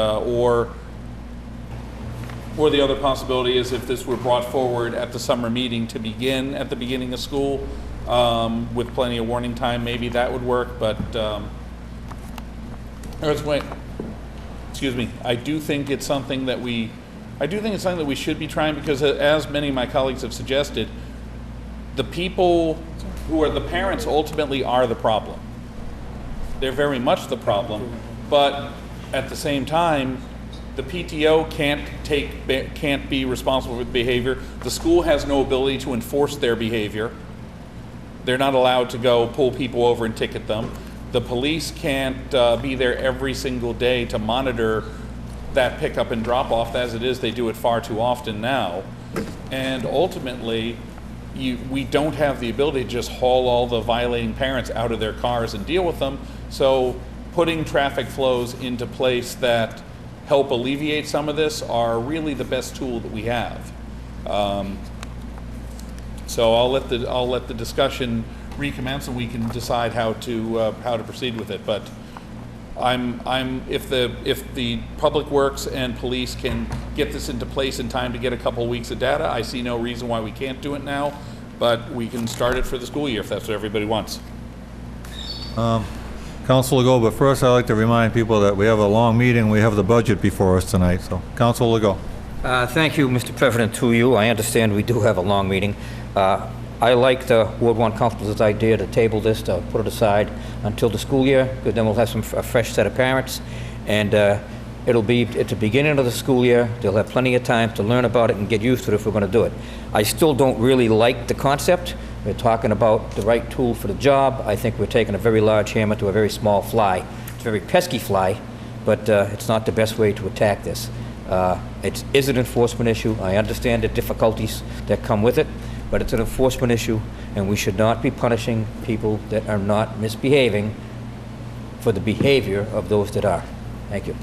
or the other possibility is if this were brought forward at the summer meeting to begin at the beginning of school with plenty of warning time, maybe that would work. But excuse me. I do think it's something that we should be trying, because as many of my colleagues have suggested, the people who are the parents ultimately are the problem. They're very much the problem, but at the same time, the PTO can't be responsible for the behavior. The school has no ability to enforce their behavior. They're not allowed to go pull people over and ticket them. The police can't be there every single day to monitor that pickup and drop off. As it is, they do it far too often now. And ultimately, we don't have the ability to just haul all the violating parents out of their cars and deal with them. So putting traffic flows into place that help alleviate some of this are really the best tool that we have. So I'll let the discussion recommence, and we can decide how to proceed with it. But if the Public Works and police can get this into place in time to get a couple of weeks of data, I see no reason why we can't do it now. But we can start it for the school year if that's what everybody wants. Council Legault, but first I'd like to remind people that we have a long meeting. We have the budget before us tonight. So, Council Legault. Thank you, Mr. President, to you. I understand we do have a long meeting. I like the Ward 1 Council's idea to table this, to put it aside until the school year, because then we'll have a fresh set of parents. And it'll be at the beginning of the school year. They'll have plenty of time to learn about it and get used to it if we're going to do it. I still don't really like the concept. We're talking about the right tool for the job. I think we're taking a very large hammer to a very small fly. It's a very pesky fly, but it's not the best way to attack this. It is an enforcement issue. I understand the difficulties that come with it, but it's an enforcement issue, and we should not be punishing people that are not misbehaving for the behavior of those that are. Thank you.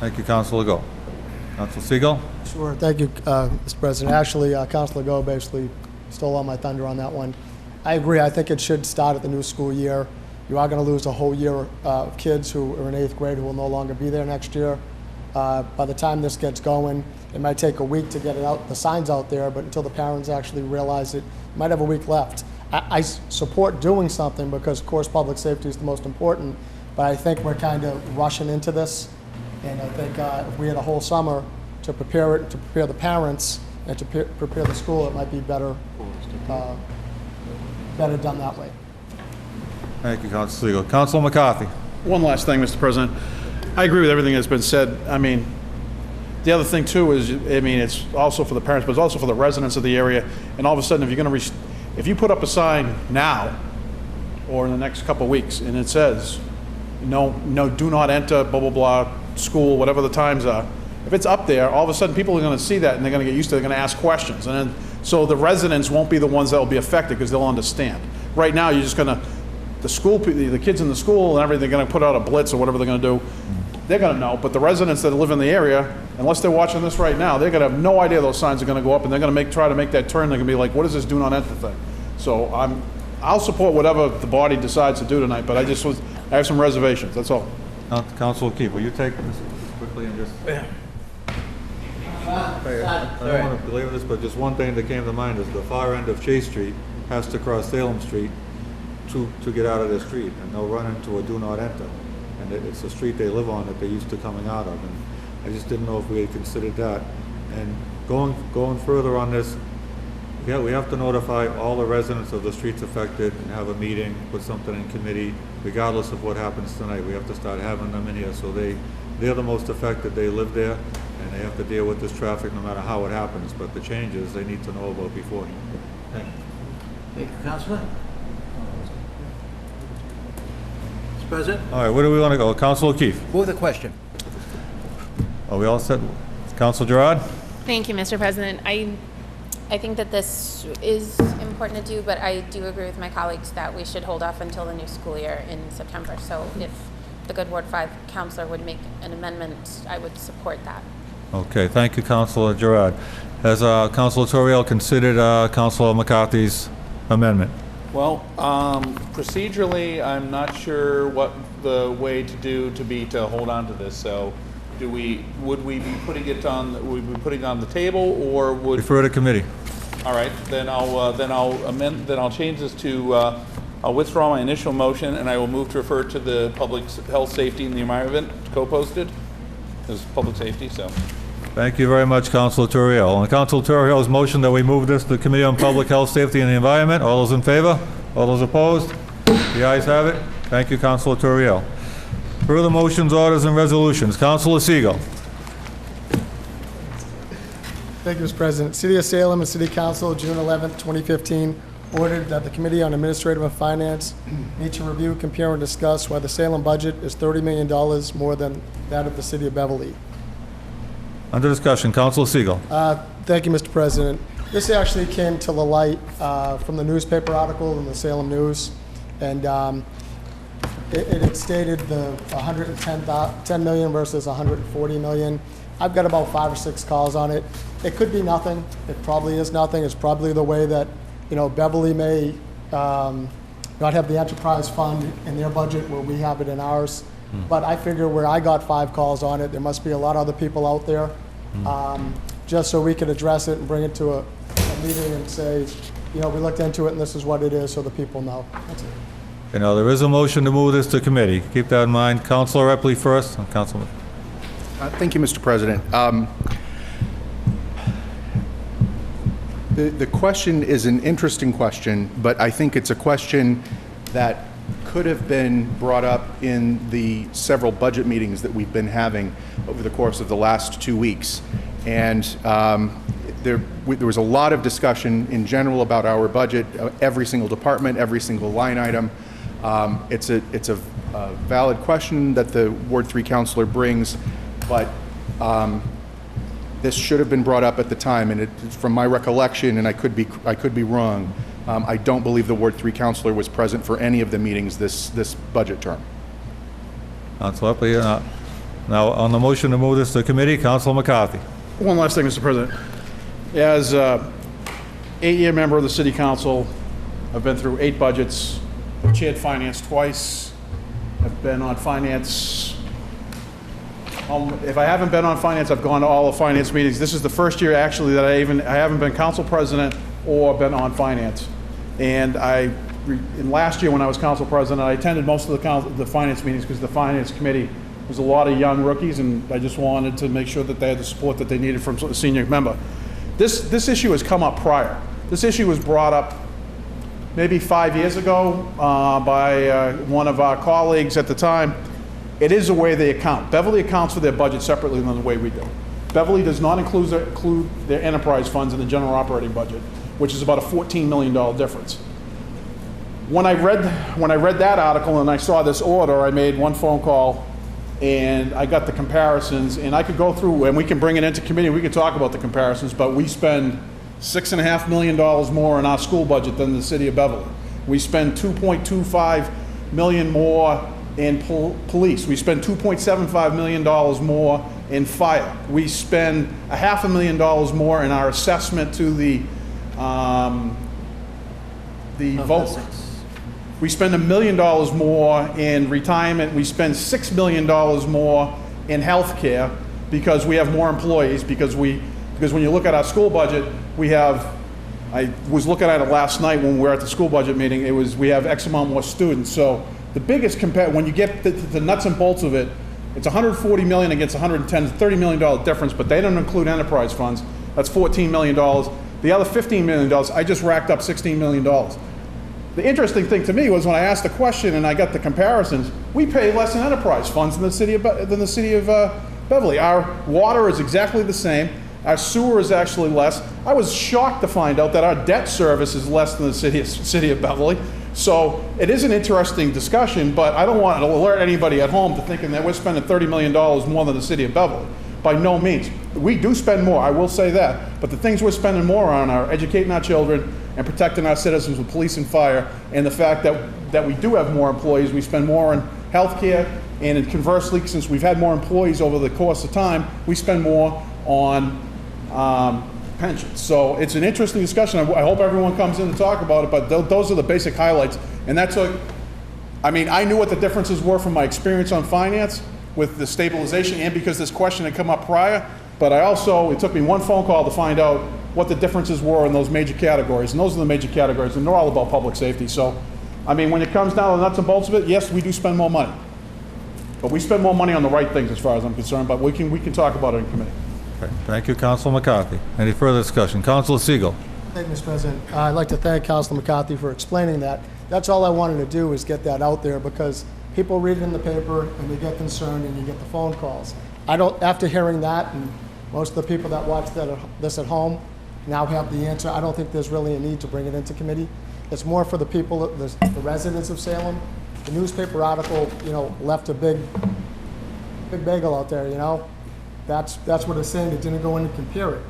Thank you, Council Legault. Council Siegel. Sure. Thank you, Mr. President. Actually, Councilor Legault basically stole all my thunder on that one. I agree. I think it should start at the new school year. You are going to lose a whole year of kids who are in 8th grade who will no longer be there next year. By the time this gets going, it might take a week to get it out, the signs out there, but until the parents actually realize it, you might have a week left. I support doing something because, of course, public safety is the most important, but I think we're kind of rushing into this. And I think if we had a whole summer to prepare it, to prepare the parents, and to prepare the school, it might be better done that way. Thank you, Council Siegel. Council McCarthy. One last thing, Mr. President. I agree with everything that's been said. I mean, the other thing too is, I mean, it's also for the parents, but it's also for the residents of the area. And all of a sudden, if you're going to If you put up a sign now, or in the next couple of weeks, and it says, no, do not enter, blah, blah, blah, school, whatever the times are, if it's up there, all of a sudden people are gonna see that and they're gonna get used to it, they're gonna ask questions. And then, so the residents won't be the ones that will be affected because they'll understand. Right now, you're just gonna, the kids in the school and everything, they're gonna put out a blitz or whatever they're gonna do. They're gonna know, but the residents that live in the area, unless they're watching this right now, they're gonna have no idea those signs are gonna go up, and they're gonna try to make that turn. They're gonna be like, what is this do not enter thing? So I'll support whatever the body decides to do tonight, but I have some reservations, that's all. Council O'Keefe, will you take this quickly and just... I don't want to belabor this, but just one thing that came to mind is the far end of Chase Street has to cross Salem Street to get out of their street, and they'll run into a do not enter. And it's a street they live on that they're used to coming out of, and I just didn't know if we had considered that. And going further on this, yeah, we have to notify all the residents of the streets affected and have a meeting, put something in committee, regardless of what happens tonight. We have to start having them in here, so they're the most affected, they live there, and they have to deal with this traffic no matter how it happens, but the changes they need to know about beforehand. Thank you. Thank you, Councilor. Mr. President, All right, where do we want to go? Council O'Keefe. move the question. Are we all set? Council Gerard? Thank you, Mr. President. I think that this is important to do, but I do agree with my colleagues that we should hold off until the new school year in September. So if the good Ward 5 councilor would make an amendment, I would support that. Okay, thank you, Councilor Gerard. Has Councilor Toriel considered Councilor McCarthy's amendment? Well, procedurally, I'm not sure what the way to do to hold on to this. So, would we be putting it on the table, or would Refer to committee. All right, then I'll change this to I'll withdraw my initial motion, and I will move to refer to the public health, safety, and the environment co-posted. There's public safety, so. Thank you very much, Councilor Toriel. On Councilor Toriel's motion that we move this to the Committee on Public Health, Safety, and the Environment, all those in favor? All those opposed? The ayes have it. Thank you, Councilor Toriel. Further motions, orders, and resolutions. Councilor Segal. Thank you, Mr. President. City of Salem and City Council, June 11th, 2015, ordered that the Committee on Administrative and Finance need to review, compare, and discuss why the Salem budget is $30 million more than that of the City of Beverly. Under discussion, Councilor Segal. Thank you, Mr. President. This actually came to the light from the newspaper article in the Salem News, and it had stated the 10 million versus 140 million. I've got about 5 or 6 calls on it. It could be nothing. It probably is nothing. It's probably the way that, Beverly may not have the enterprise fund in their budget where we have it in ours. But I figure where I got 5 calls on it, there must be a lot of other people out there. Just so we could address it and bring it to a meeting and say, we looked into it and this is what it is, so the people know. That's it. There is a motion to move this to committee. Keep that in mind. Councilor Epley first. Councilman. Thank you, Mr. President. The question is an interesting question, but I think it's a question that could have been brought up in the several budget meetings that we've been having over the course of the last 2 weeks. And there was a lot of discussion in general about our budget, every single department, every single line item. It's a valid question that the Ward 3 councilor brings, but this should have been brought up at the time, and from my recollection, and I could be wrong, I don't believe the Ward 3 councilor was present for any of the meetings this budget term. Councilor Epley. Now, on the motion to move this to committee, Councilor McCarthy. One last thing, Mr. President. As an 8-year member of the City Council, I've been through 8 budgets, I've chaired finance twice, I've been on finance. If I haven't been on finance, I've gone to all the finance meetings. This is the first year actually that I haven't been council president or been on finance. And in last year when I was council president, I attended most of the finance meetings because the finance committee was a lot of young rookies, and I just wanted to make sure that they had the support that they needed from a senior member. This issue has come up prior. This issue was brought up maybe 5 years ago by one of our colleagues at the time. It is the way they account. Beverly accounts for their budget separately than the way we do. Beverly does not include their enterprise funds in the general operating budget. which is about a $14 million difference. When I read that article and I saw this order, I made one phone call and I got the comparisons, and I could go through, and we can bring it into committee, we can talk about the comparisons, but we spend $6.5 million more in our school budget than the city of Beverly. We spend $2.25 million more in police. We spend $2.75 million more in fire. We spend $500,000 more in our assessment to the vote. We spend $1 million more in retirement. We spend $6 million more in health care because we have more employees, because when you look at our school budget, I was looking at it last night when we were at the school budget meeting, we have X amount more students. So the biggest when you get the nuts and bolts of it, it's $140 million against $110, $30 million difference, but they don't include enterprise funds. That's $14 million. The other $15 million, I just racked up $16 million. The interesting thing to me was when I asked the question and I got the comparisons, we pay less in enterprise funds than the city of Beverly. Our water is exactly the same. Our sewer is actually less. I was shocked to find out that our debt service is less than the city of Beverly. So it is an interesting discussion, but I don't want to alert anybody at home to thinking that we're spending $30 million more than the city of Beverly. By no means. We do spend more, I will say that, but the things we're spending more on are educating our children and protecting our citizens with police and fire, and the fact that we do have more employees. We spend more on health care, and conversely, since we've had more employees over the course of time, we spend more on pensions. So it's an interesting discussion. I hope everyone comes in to talk about it, but those are the basic highlights. And that's I knew what the differences were from my experience on finance with the stabilization, and because this question had come up prior, but it took me one phone call to find out what the differences were in those major categories. And those are the major categories, and they're all about public safety. So, when it comes down to the nuts and bolts of it, yes, we do spend more money. But we spend more money on the right things as far as I'm concerned, but we can talk about it in committee. Okay. Thank you, Councilor McCarthy. Any further discussion? Councilor Siegel. Thank you, Mr. President. I'd like to thank Councilor McCarthy for explaining that. That's all I wanted to do, is get that out there, because people read it in the paper and they get concerned and you get the phone calls. After hearing that, and most of the people that watch this at home now have the answer, I don't think there's really a need to bring it into committee. It's more for the people, the residents of Salem. The newspaper article, left a big bagel out there, That's what it's saying. It didn't go in and compare it.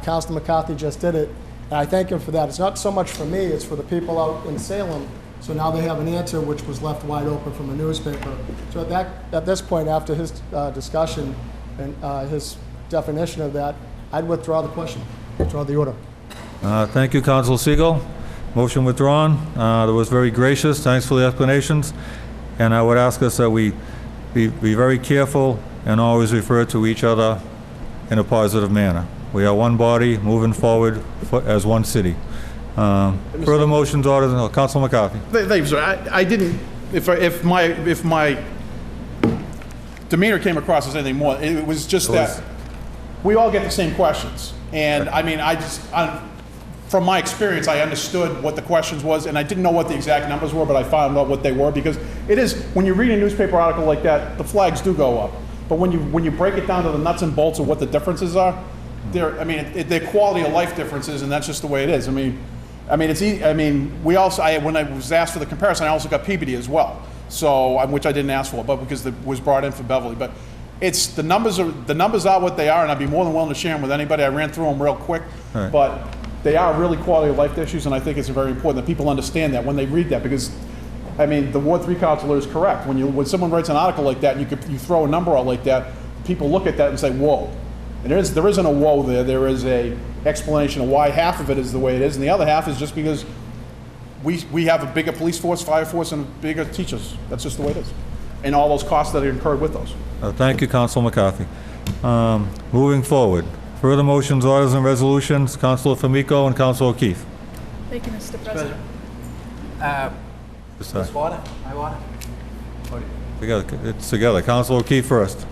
Councilor McCarthy just did it, and I thank him for that. It's not so much for me, it's for the people out in Salem. So now they have an answer which was left wide open from a newspaper. So at this point, after his discussion and his definition of that, I'd withdraw the question, withdraw the order. Thank you, Councilor Siegel. Motion withdrawn. That was very gracious. Thanks for the explanations. And I would ask us that we be very careful and always refer to each other in a positive manner. We are one body moving forward as one city. Further motions, orders, Councilor McCarthy. Thank you, sir. I didn't, if my demeanor came across as anything more, it was just that we all get the same questions. And from my experience, I understood what the questions was, and I didn't know what the exact numbers were, but I found out what they were, because it is, when you read a newspaper article like that, the flags do go up. But when you break it down to the nuts and bolts of what the differences are, they're quality of life differences, and that's just the way it is. We also, when I was asked for the comparison, I also got Peabody as well, so which I didn't ask for, but because it was brought in for Beverly. But it's the numbers are what they are, and I'd be more than willing to share them with anybody. I ran through them real quick, right. But they are really quality of life issues, and I think it's very important that people understand that when they read that, because the Ward 3 councilor is correct. When someone writes an article like that and you throw a number out like that, people look at that and say, whoa. And there isn't a whoa there. There is a explanation of why half of it is the way it is, and the other half is just because we have a bigger police force, fire force, and bigger teachers. That's just the way it is. And all those costs that are incurred with those. Thank you, Councilor McCarthy. Moving forward. Further motions, orders, and resolutions, Councilor Famico and Councilor O'Keefe. Thank you, Mr. President. This water? My water? It's together. Councilor O'Keefe first.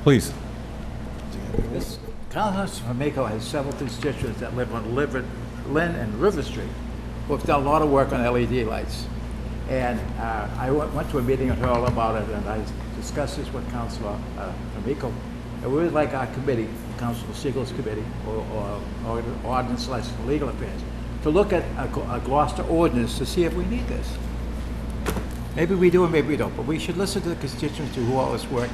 Please. Councilor Famico has several constituents that live on Lynn and River Street who have done a lot of work on LED lights. And I went to a meeting with her all about it, and I discussed this with Councilor Famico. And we would like our committee to Council Siegel's committee or ordinance license for legal affairs to look at a Gloucester ordinance to see if we need this. Maybe we do and maybe we don't, but we should listen to the constituents who all this work,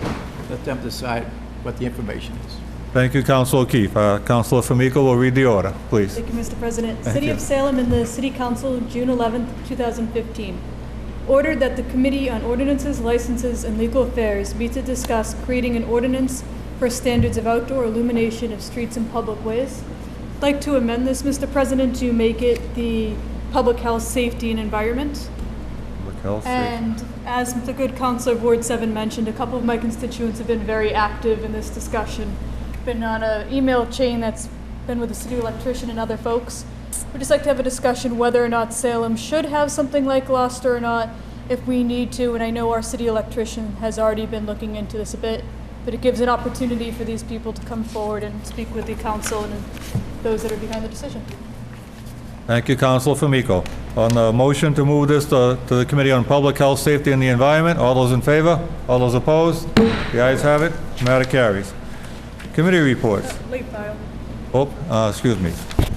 let them decide what the information is. Thank you, Councilor O'Keefe. Councilor Famico will read the order, please. Thank you, Mr. President. Thank City you. of Salem and the City Council, June 11th, 2015. Ordered that the Committee on Ordinances, Licenses, and Legal Affairs meet to discuss creating an ordinance for standards of outdoor illumination of streets and public ways. I'd like to amend this, Mr. President, to make it the public health, safety, and environment. Public health, And as the good Councilor of Ward 7 mentioned, a couple of my constituents have been very active in this discussion. Been on an email chain that's been with the city electrician and other folks. We'd just like to have a discussion whether or not Salem should have something like Gloucester or not, if we need to, and I know our city electrician has already been looking into this a bit, but it gives an opportunity for these people to come forward and speak with the council and those that are behind the decision. Thank you, Councilor Famico. On the motion to move this to the Committee on Public Health, Safety, and the Environment, all those in favor? All those opposed? The ayes have it. Matter carries. Committee reports. Late file. Excuse me.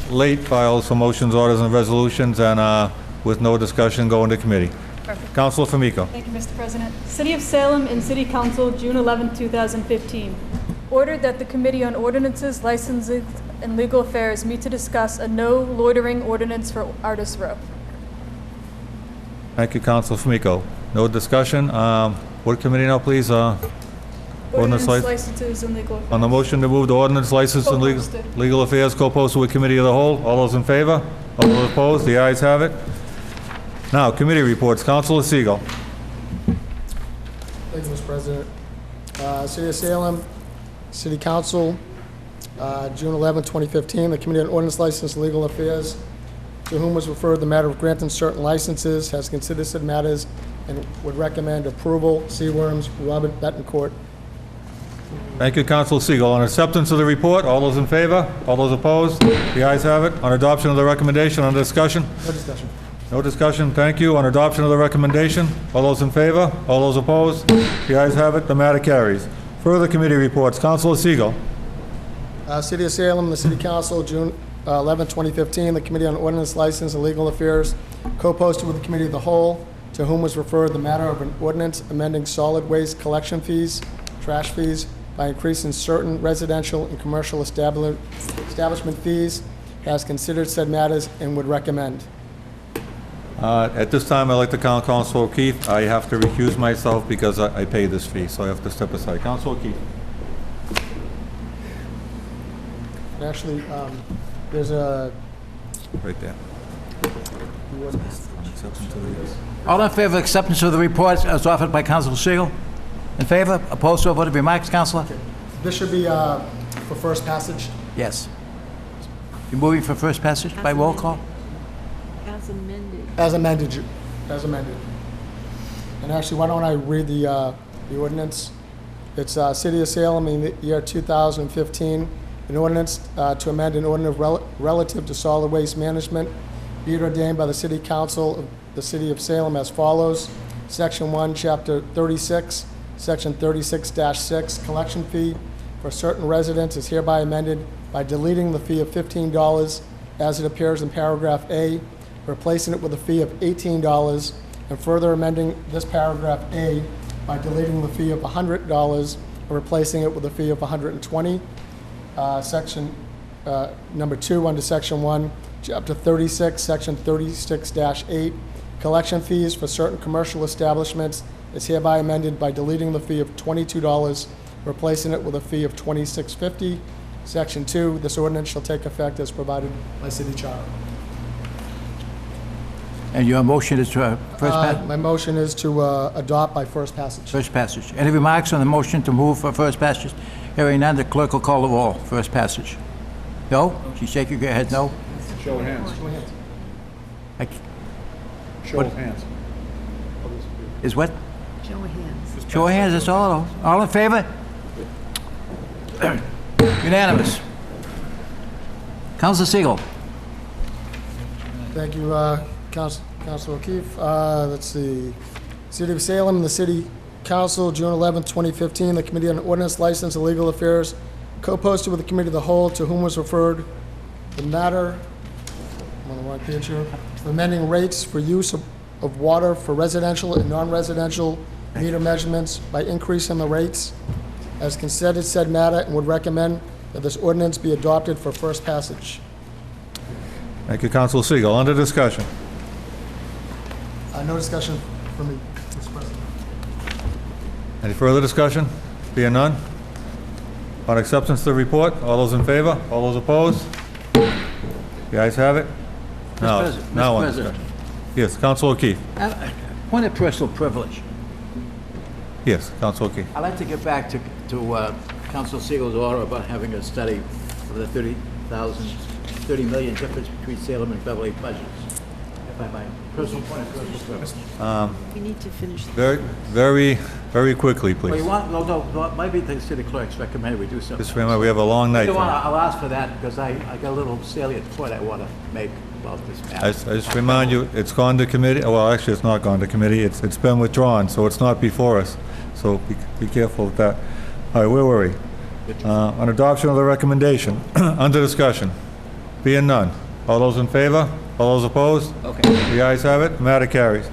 Late files for motions, orders, and resolutions, and with no discussion, go into committee. Perfect. Councilor Famico. Thank you, Mr. President. City of Salem and City Council, June 11, 2015. Ordered that the Committee on Ordinances, Licensing, and Legal Affairs meet to discuss a no loitering ordinance for Artist Row. Thank you, Councilor Famico. No discussion. What committee now, please? Ordinance, lic- licenses, and legal affairs. On the motion to move the ordinance, license, and Co-posted. legal affairs co-posted with Committee of the Whole, all those in favor? All those opposed? The ayes have it. Now, committee reports. Councilor Siegel. Thank you, Mr. President. City of Salem, City Council, June 11, 2015. The Committee on Ordinance, License, and Legal Affairs, to whom was referred the matter of granting certain licenses, has considered said matters and would recommend approval. Seaworms, Robert Betancourt. Thank you, Councilor Siegel. On acceptance of the report, all those in favor? All those opposed? The ayes have it. On adoption of the recommendation, on discussion? No discussion. No discussion, thank you. On adoption of the recommendation, all those in favor? All those opposed? The ayes have it. The matter carries. Further committee reports. Councilor Siegel. City of Salem, the City Council, June 11, 2015. The Committee on Ordinance, License, and Legal Affairs, co-posted with the Committee of the Whole, to whom was referred the matter of an ordinance amending solid waste collection fees, trash fees, by increasing certain residential and commercial establishment fees, has considered said matters and would recommend. At this time, I'd like to call Councilor O'Keefe. I have to recuse myself because I pay this fee, so I have to step aside. Councilor O'Keefe. And actually, there's a... Right there. All in favor of acceptance of the report as offered by Councilor Siegel? In favor? Opposed? So voted. Remarks, Councilor? This should be for first passage. Yes. You're moving for first passage by roll call? As amended. As amended. As amended. And actually, why don't I read the ordinance? It's City of Salem in the year 2015, an ordinance to amend an ordinance relative to solid waste management, be it ordained by the City Council of the City of Salem as follows. Section 1, Chapter 36, Section 36-6, collection fee for certain residents is hereby amended by deleting the fee of $15 as it appears in paragraph A, replacing it with a fee of $18, and further amending this paragraph A by deleting the fee of $100 and replacing it with a fee of $120. Section number 2 under Section 1, Chapter 36, Section 36-8, collection fees for certain commercial establishments is hereby amended by deleting the fee of $22, replacing it with a fee of $26.50. Section 2, this ordinance shall take effect as provided by City Charter. And your motion is to first passage? My motion is to adopt by first passage. First passage. Any remarks on the motion to move for first passage? Hearing none, the clerk will call the roll. First passage. No? She's shaking her head no? Show of hands. I c- Show What? of hands. Is what? Show of hands. Show of hands, that's all. All in favor? Unanimous. Councilor Siegel. Thank you, Councilor O'Keefe. Let's see. City of Salem, the City Council, June 11, 2015. The Committee on Ordinance, License, and Legal Affairs, co-posted with the Committee of the Whole, to whom was referred the matter, I'm on the wrong page here, amending rates for use of water for residential and non-residential meter measurements by increasing the rates, has considered said matter and would recommend that this ordinance be adopted for first passage. Thank you, Councilor Siegel. Under discussion. No discussion from me, Mr. President. Any further discussion? Being none? On acceptance of the report, all those in favor? All those opposed? The ayes have it. Now Mr. on President. discussion. Yes, Councilor O'Keefe. Point of personal privilege. Yes, Councilor O'Keefe. I'd like to get back to Council Siegel's order about having a study of the 30 million difference between Salem and Beverly budgets. If I might, personal point of personal privilege. We need to finish. Very quickly, Well, please. you want, no, it might be the city clerk's recommended we do something. Just remember, we have a long night Go on, tonight. I'll ask for that because I got a little salient point I want to make about this matter. I just remind you, it's gone to committee, well, actually, it's not gone to committee, it's been withdrawn, so it's not before us, so be careful with that. All right, where were we? On adoption of the recommendation, under discussion, being none. All those in favor? All those opposed? Okay. The ayes have it, matter carries.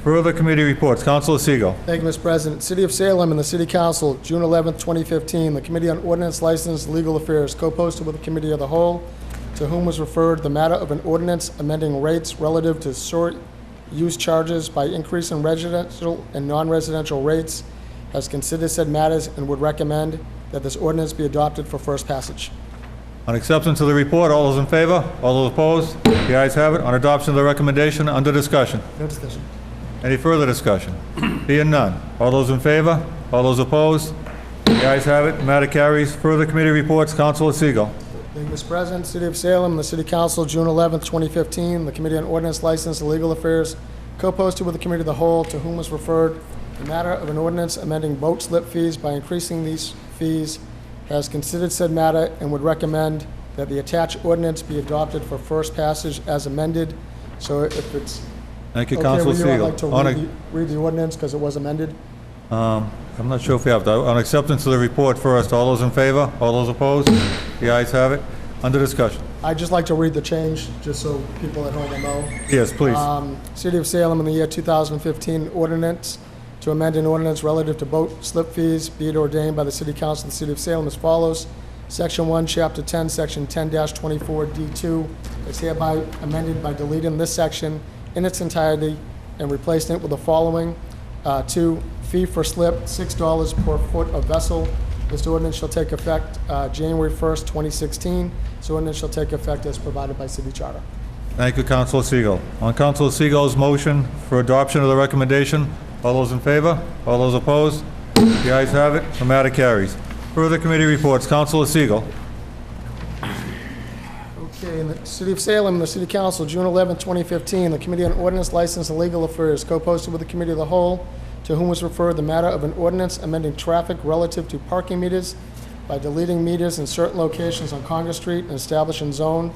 Further committee reports, Councilor Siegel. Thank you, Mr. President. City of Salem and the City Council, June 11th, 2015. The Committee on Ordinance, License, Legal Affairs, co-posted with the Committee of the Whole, to whom was referred the matter of an ordinance amending rates relative to sewer use charges by increasing residential and non-residential rates, has considered said matters and would recommend that this ordinance be adopted for first passage. On acceptance of the report, all those in favor? All those opposed? The ayes have it. On adoption of the recommendation, under discussion. No discussion. Any further discussion? Being none. All those in favor? All those opposed? The ayes have it. Matter carries. Further committee reports, Councilor Siegel. Thank you, Mr. President. City of Salem, the City Council, June 11th, 2015. The Committee on Ordinance, License, and Legal Affairs, co-posted with the Committee of the Whole, to whom was referred the matter of an ordinance amending boat slip fees by increasing these fees, has considered said matter and would recommend that the attached ordinance be adopted for first passage as amended. So if it's Thank you, okay Councilor with you, I'd Siegel. like to On read the ordinance because it was amended. I'm not sure if we have to. On acceptance of the report first, all those in favor? All those opposed? The ayes have it. Under discussion. I'd just like to read the change, just so people at home will know. Yes, please. City of Salem in the year 2015 ordinance to amend an ordinance relative to boat slip fees, be it ordained by the City Council of the City of Salem as follows. Section 1, Chapter 10, Section 10-24, D2 is hereby amended by deleting this section in its entirety and replacing it with the following. 2, fee for slip, $6 per foot of vessel. This ordinance shall take effect January 1st, 2016. This ordinance shall take effect as provided by city charter. Thank you, Councilor Siegel. On Councilor Siegel's motion for adoption of the recommendation, all those in favor? All those opposed? The ayes have it. The matter carries. Further committee reports, Councilor Siegel. Okay, in the City of Salem, the City Council, June 11, 2015, the Committee on Ordinance, License, and Legal Affairs, co-posted with the Committee of the Whole, to whom was referred the matter of an ordinance amending traffic relative to parking meters by deleting meters in certain locations on Congress Street and establishing zone,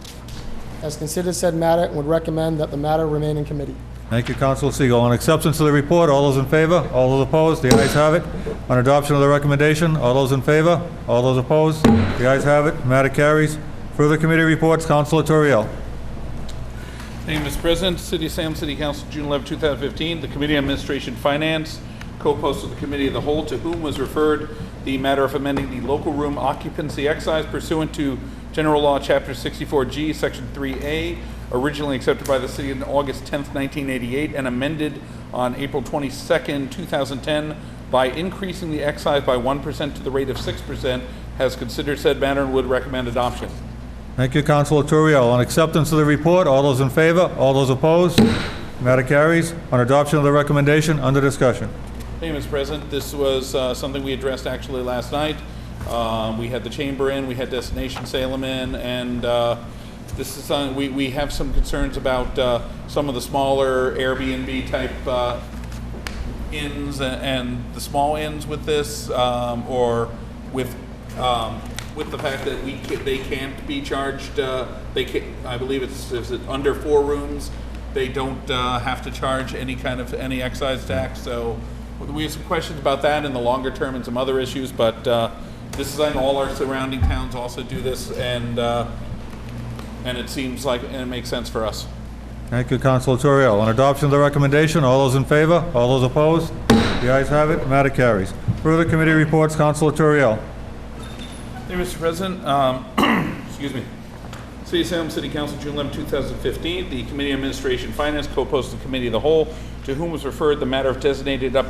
has considered said matter and would recommend that the matter remain in committee. Thank you, Councilor Siegel. On acceptance of the report, all those in favor? All those opposed? The ayes have it. On adoption of the recommendation, all those in favor? All those opposed? The ayes have it. Matter carries. Further committee reports, Councilor Toriel. Thank you, Mr. President. City of Salem City Council, June 11, 2015. The Committee on Administration Finance, co-posted with the Committee of the Whole, to whom was referred the matter of amending the local room occupancy excise pursuant to General Law, Chapter 64G, Section 3A, originally accepted by the city on August 10th, 1988, and amended on April 22nd, 2010, by increasing the excise by 1% to the rate of 6%, has considered said matter and would recommend adoption. Thank you, Councilor Toriel. On acceptance of the report, all those in favor? All those opposed? Matter carries. On adoption of the recommendation, under discussion. Thank you, Mr. President. This was something we addressed actually last night. We had the chamber in, we had Destination Salem in, and this is something we have some concerns about some of the smaller Airbnb type inns and the small inns with this, or with the fact that they can't be charged. I believe it's under 4 rooms, they don't have to charge any excise tax. So we have some questions about that in the longer term and some other issues, but This is, I know all our surrounding towns also do this, and it seems like, and it makes sense for us. Thank you, Councilor Toriel. On adoption of the recommendation, all those in favor? All those opposed? The ayes have it, matter carries. Further committee reports, Councilor Toriel. Hey, Mr. President, excuse me. City of Salem City Council, June 11, 2015. The Committee on Administration Finance co-posted Committee of the Whole, to whom was referred the matter of designating up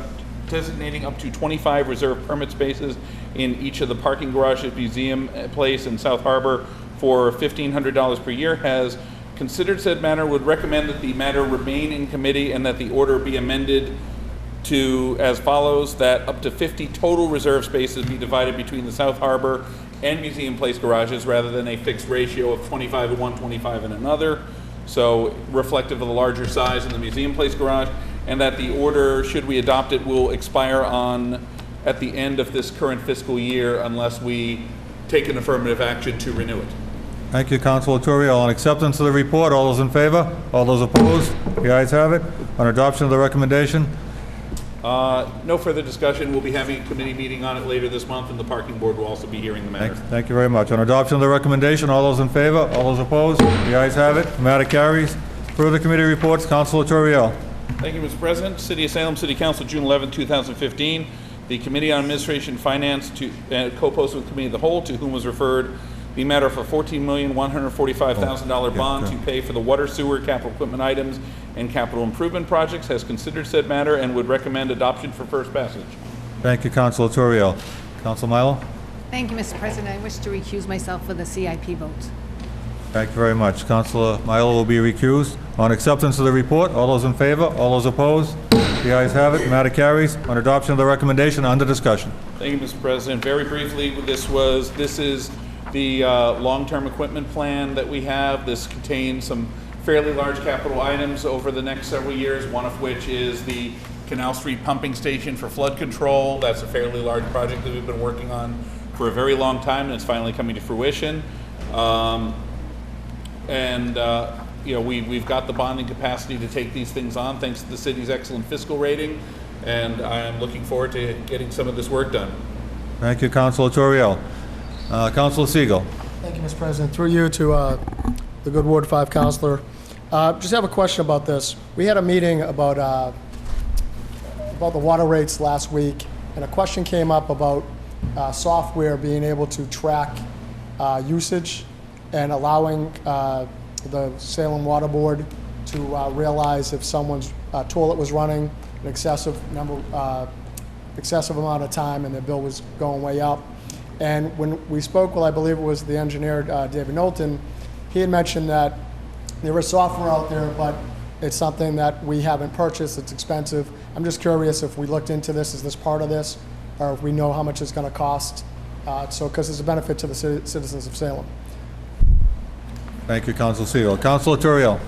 to 25 reserved permit spaces in each of the parking garages, Museum Place, and South Harbor for $1,500 per year, has considered said matter, would recommend that the matter remain in committee and that the order be amended to as follows: that up to 50 total reserve spaces be divided between the South Harbor and Museum Place garages rather than a fixed ratio of 25 in one, 25 in another. So reflective of the larger size in the Museum Place garage, and that the order, should we adopt it, will expire at the end of this current fiscal year unless we take an affirmative action to renew it. Thank you, Councilor Toriel. On acceptance of the report, all those in favor? All those opposed? The ayes have it. On adoption of the recommendation, No further discussion. We'll be having a committee meeting on it later this month, and the parking board will also be hearing the matter. thank you very much. On adoption of the recommendation, all those in favor? All those opposed? The ayes have it. The matter carries. Further committee reports, Councilor Toriel. Thank you, Mr. President. City of Salem City Council, June 11, 2015. The Committee on Administration and Finance, co-posted with Committee of the Whole, to whom was referred the matter of a $14,145,000 bond to pay for the water, sewer, capital equipment items, and capital improvement projects, has considered said matter and would recommend adoption for first passage. Thank you, Councilor Toriel. Councilor Milo? Thank you, Mr. President. I wish to recuse myself for the CIP vote. Thank you very much. Councilor Milo will be recused. On acceptance of the report, all those in favor? All those opposed? The ayes have it. Matter carries. On adoption of the recommendation, under discussion. Thank you, Mr. President. Very briefly, this is the long-term equipment plan that we have. This contains some fairly large capital items over the next several years, one of which is the Canal Street pumping station for flood control. That's a fairly large project that we've been working on for a very long time, and it's finally coming to fruition. We've got the bonding capacity to take these things on, thanks to the city's excellent fiscal rating, and I am looking forward to getting some of this work done. Thank you, Councilor Toriel. Councilor Siegel. Thank you, Mr. President. Through you to the good Ward 5 Councilor. Just have a question about this. We had a meeting about the water rates last week, and a question came up about software being able to track usage and allowing the Salem Water Board to realize if someone's toilet was running an excessive amount of time and their bill was going way up. And when we spoke with, I believe it was the engineer, David Knowlton, he had mentioned that there is software out there, but it's something that we haven't purchased, it's expensive. I'm just curious if we looked into this, is this part of this, or if we know how much it's gonna cost, because it's a benefit to the citizens of Salem. Thank you, Councilor Siegel. Councilor Toriel.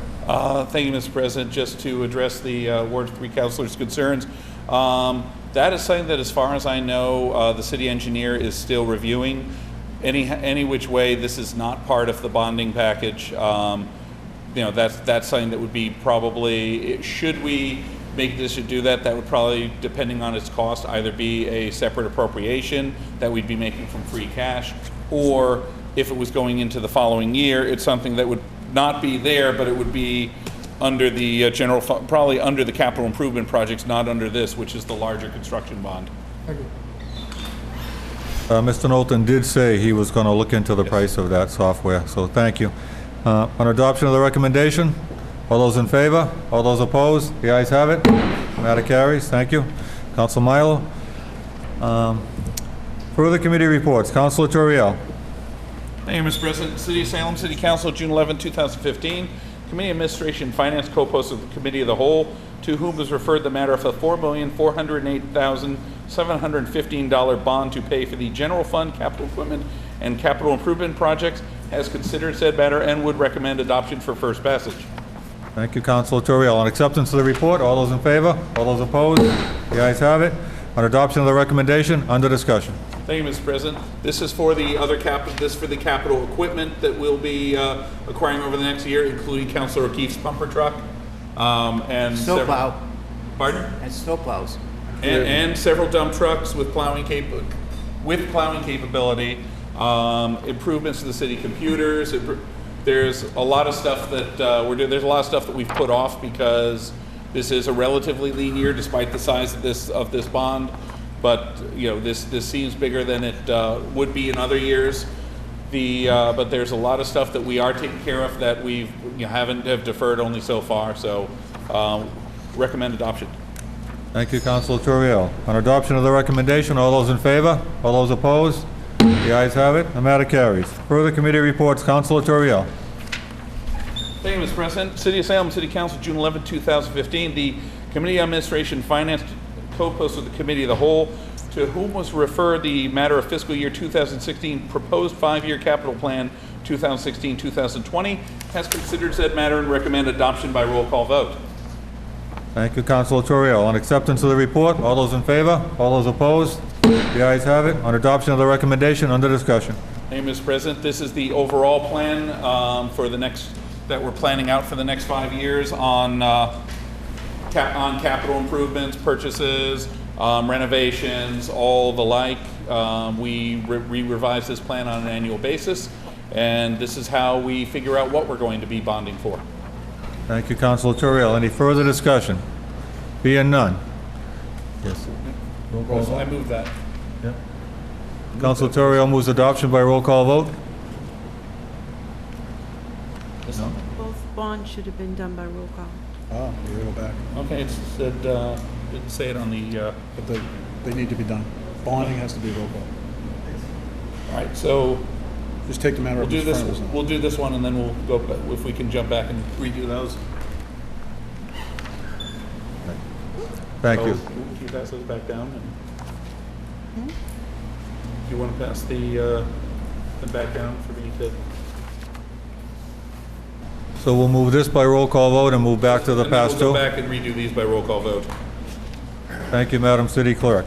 Thank you, Mr. President. Just to address the Ward 3 councilors' concerns, that is something that, as far as I know, the city engineer is still reviewing. Any which way, this is not part of the bonding package. That's something that would be probably, should we make this or do that, that would probably, depending on its cost, either be a separate appropriation that we'd be making from free cash, or if it was going into the following year, it's something that would not be there, but it would be under the general fund, probably under the capital improvement projects, not under this, which is the larger construction bond. Thank you. Mr. Knowlton did say he was going to look into the price of that software, so thank you. On adoption of the recommendation, all those in favor? All those opposed? The ayes have it. Matter carries. Thank you. Councilor Milo. Further committee reports. Councilor Toriel. Thank you, Mr. President. City of Salem City Council, June 11, 2015. Committee on Administration and Finance co-posted with the Committee of the Whole, to whom was referred the matter of a $4,408,715 bond to pay for the general fund, capital equipment, and capital improvement projects, has considered said matter and would recommend adoption for first passage. Thank you, Councilor Toriel. On acceptance of the report, all those in favor? All those opposed? The ayes have it. On adoption of the recommendation, under discussion. Thank you, Mr. President. This is for the other for the capital equipment that we'll be acquiring over the next year, including Councilor O'Keefe's pumper truck and Snowplow. Pardon? And snowplows. And several dump trucks with plowing with plowing capability, improvements to the city computers. There's a lot of stuff that we're doing. There's a lot of stuff that we've put off because this is a relatively lean year, despite the size of this bond. But this seems bigger than it would be in other years. But there's a lot of stuff that we are taking care of that we've have deferred only so far. So recommend adoption. Thank you, Councilor Turiel. On adoption of the recommendation, all those in favor? All those opposed? The ayes have it. The matter carries. Further committee reports, Councilor Turiel. Thank you, Mr. President. City of Salem City Council, June 11, 2015. The Committee on Administration and Finance co-posted the Committee of the Whole, to whom was referred the matter of fiscal year 2016 proposed 5-year capital plan 2016-2020, has considered said matter and recommend adoption by roll call vote. Thank you, Councilor Turiel. On acceptance of the report, all those in favor? All those opposed? The ayes have it. On adoption of the recommendation, under discussion. Thank you, Mr. President. This is the overall plan that we're planning out for the next 5 years on capital improvements, purchases, renovations, all the like. We revise this plan on an annual basis, and this is how we figure out what we're going to be bonding for. Thank you, Councilor Turiel. Any further discussion? Being none. Yes. Roll call vote. I move that. Yeah. Councilor Turiel moves adoption by roll call vote. No? Both bonds should have been done by roll call. Oh, we go back. Okay, it said, didn't say it on the, But they need to be done. Bonding has to be roll call. all right, so Just take the matter we'll up do in this, front of us. we'll do this one and then we'll go, if we can jump back and redo those. Thank So, you. Can you pass those back down? Do you want to pass the back down for me to? So we'll move this by roll call vote and move back to the And then past we'll two. go back and redo these by roll call vote. Thank you, Madam City Clerk.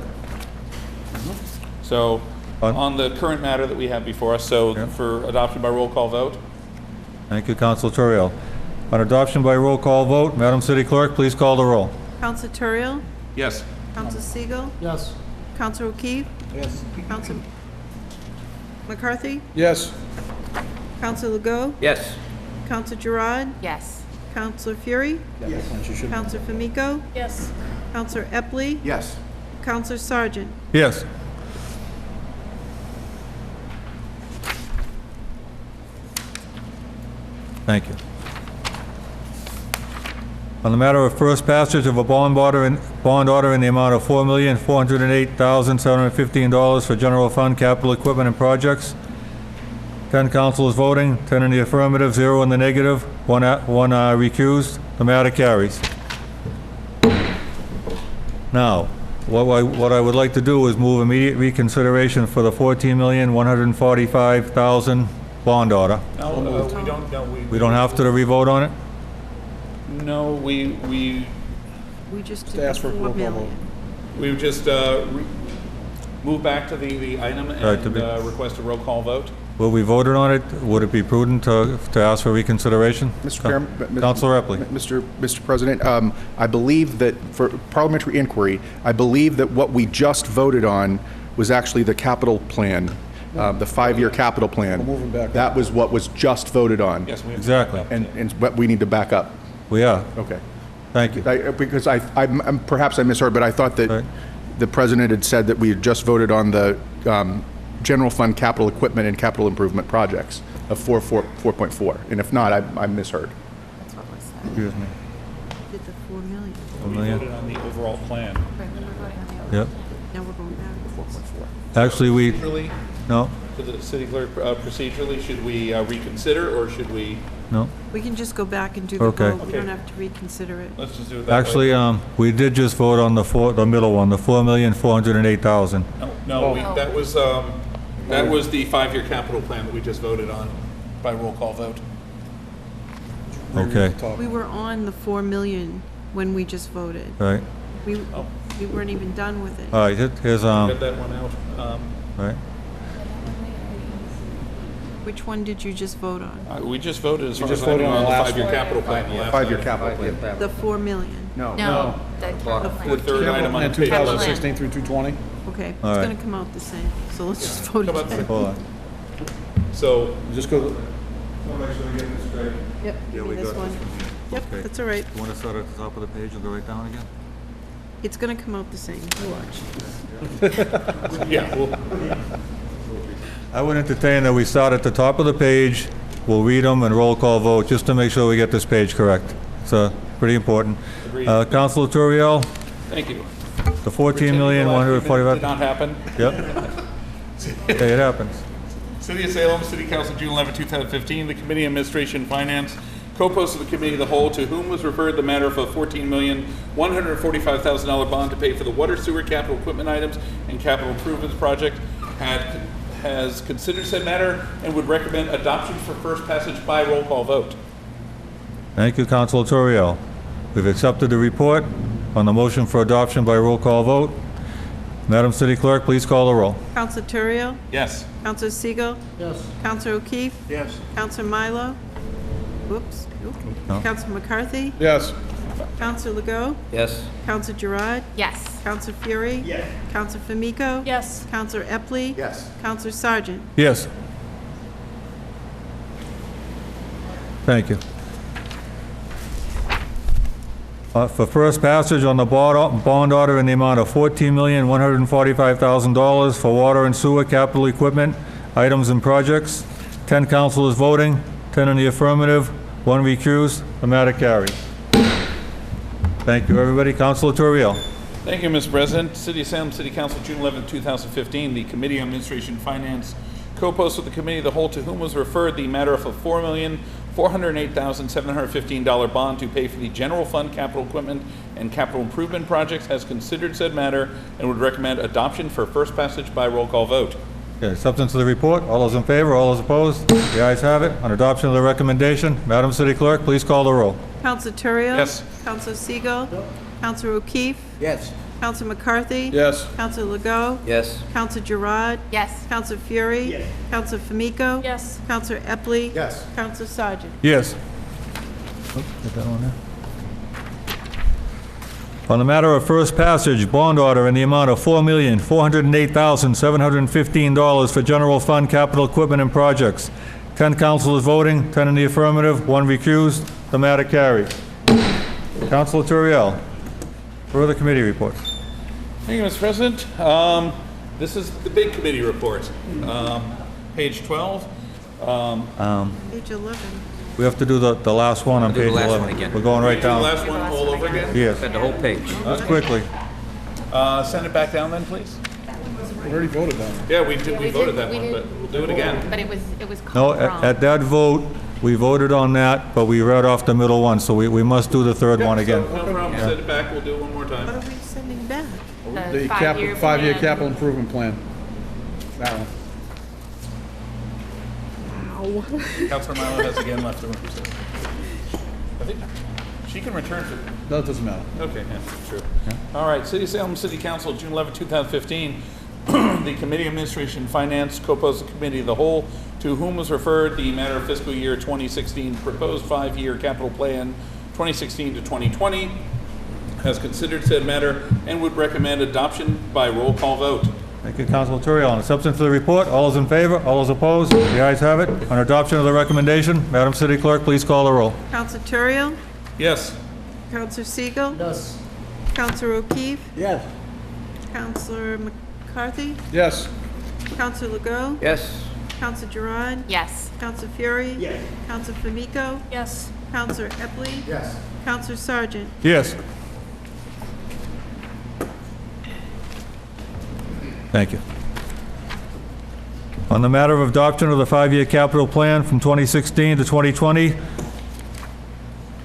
So, on the current matter that we have before us, so Yeah. for adoption by roll call vote, Thank you, Councilor Turiel. On adoption by roll call vote, Madam City Clerk, please call the roll. Counsel Turiel? yes. Counsel Siegel? Yes. Counsel O'Keefe? Yes. Counsel McCarthy? Yes. Counsel Legault? Yes. Counsel Gerard? Yes. Counselor Fury? Yes. You should. Counselor Famico? Yes. Counselor Epley? Yes. Counselor Sargent? Yes. Thank you. On the matter of first passage of a bond order in the amount of $4,408,715 for general fund capital equipment and projects, 10 councilors voting, 10 in the affirmative, 0 in the negative, one recused. The matter carries. Now, what I would like to do is move immediate reconsideration for the $14,145,000 bond order. No, we don't, no, We don't have to revote on it? no, we We just did Just ask for a 4 roll call vote. million. we would just move back to the item Right, to be- and request a roll call vote. Will we vote on it? Would it be prudent to ask for reconsideration? Mr. Chairman, Councilor Epley. Mr. President, I believe that for parliamentary inquiry, I believe that what we just voted on was actually the capital plan, the 5-year capital plan. We're moving back. That was what was just voted on. Yes, we have. Exactly. And what we need to back up. We are. Okay. Thank you. Because perhaps I misheard, but I thought that Right. the president had said that we had just voted on the general fund capital equipment and capital improvement projects of 4.4. And if not, I misheard. That's what was said. Excuse me. Did the 4 million. $1 We million? voted on the overall plan. Yep. Now we're going back. Actually, we, Procedurally, no, to the city clerk, procedurally, should we reconsider or should we, no. We can just go back and do the Okay. vote. We don't Okay. have to reconsider it. let's just do it that way. Actually, we did just vote on the middle one, the $4,408,000. No, that was the 5-year capital plan that we just voted on by roll call vote. Okay, We were on the 4 million when we just voted. right. We Oh. we weren't even done with it. All right, here's, Get that one out. right. Which one did you just vote on? We just voted as far just as I know voted on on the the last 5-year one. capital plan. the last 5-year time. capital plan. The 4 million. No. No. The capital The plan. third item on And page 2016 through 220? Okay, it's All right. gonna come out the same, so let's just vote Come on, again. Hold on. So, Just go, Make sure we get this straight. Yep, give me this one. Yep, Okay. that's all right. You want to start at the top of the page and go right down again? It's gonna come out the same, you watch. yeah, well, I would entertain that we start at the top of the page, we'll read them and roll call vote, just to make sure we get this page correct. It's pretty important. Agreed. Councilor Turiel, thank you. the 14,145,000. Did not happen. Yep. Okay, it happens. City of Salem, City Council, June 11, 2015, the Committee on Administration and Finance co-posted the Committee of the Whole, to whom was referred the matter of a $14,145,000 bond to pay for the water sewer capital equipment items and capital improvements project, has considered said matter and would recommend adoption for first passage by roll call vote. Thank you, Councilor Turiel. We've accepted the report on the motion for adoption by roll call vote. Madam City Clerk, please call the roll. Counselor Turiel? Yes. Counselor Siegel? yes. Counselor O'Keefe? Yes. Counselor Milo? Whoops. No. Counselor McCarthy? Yes. Counselor Legault? Yes. Counselor Gerard? Yes. Counselor Fury? Yes. Counselor Famiko? Yes. Counselor Epley? Yes. Counselor Sargent? Yes. Thank you. For first passage on the bond order in the amount of $14,145,000 for water and sewer capital equipment, items and projects. 10 councilors voting, 10 in the affirmative, 1 recused. The matter carries. Thank you, everybody. Councilor Turiel. Thank you, Mr. President. City of Salem, City Council, June 11, 2015, the Committee on Administration and Finance co-posted with the Committee of the Whole, to whom was referred the matter of a $4,408,715 bond to pay for the general fund capital equipment and capital improvement projects, has considered said matter and would recommend adoption for first passage by roll call vote. Okay, substance of the report. All those in favor, all those opposed? The ayes have it. On adoption of the recommendation, Madam City Clerk, please call the roll. Counselor Turiel? Yes. Counselor Siegel? Counselor O'Keefe? Yes. Counselor McCarthy? Yes. Counselor Legault? Yes. Counselor Gerard? Yes. Counselor Fury? Yes. Counselor Famiko? Yes. Counselor Epley? Yes. Counselor Sargent? Yes. Oh, get that on there. On the matter of first passage, bond order in the amount of $4,408,715 for general fund capital equipment and projects. 10 councilors voting, 10 in the affirmative, 1 recused. The matter carries. Councilor Turiel, further committee reports. Thank you, Mr. President. This is the big committee report. Page 12. Page 11. We have to do the last one on Do the page last 11. one again. We're going right The down. last one all over again? Yes, Said the whole page. quickly. Send it back down then, please. We already voted on it. Yeah, we voted that we one, did. but we'll do it again. But it was No, called wrong. at that vote, we voted on that, but we read off the middle one, so we must do the third one again. So, no problem, send it back, we'll do it one more What time. are we sending back? The five-year five-year plan. capital improvement plan. That one. Councilor Milo has again left the room. So. I think she can return to. No, it doesn't matter. Okay, yeah, true. All right, City of Salem City Council, June 11, 2015. The Committee on Administration and Finance co-posed the Committee of the Whole, to whom was referred the matter of fiscal year 2016 proposed 5-year capital plan 2016 to 2020, has considered said matter and would recommend adoption by roll call vote. Thank you, Councilor Turiel. On the substance of the report, all those in favor, all those opposed? The ayes have it. On adoption of the recommendation, Madam City Clerk, please call the roll. Counselor Turiel? Yes. Counselor Siegel? Yes. Counselor O'Keefe? Yes. Counselor McCarthy? Yes. Counselor Legault? Yes. Counselor Gerard? Yes. Counselor Fury? Yes. Counselor Famiko? Yes. Counselor Epley? Yes. Counselor Sargent? Yes. Thank you. On the matter of adoption of the 5-year capital plan from 2016 to 2020,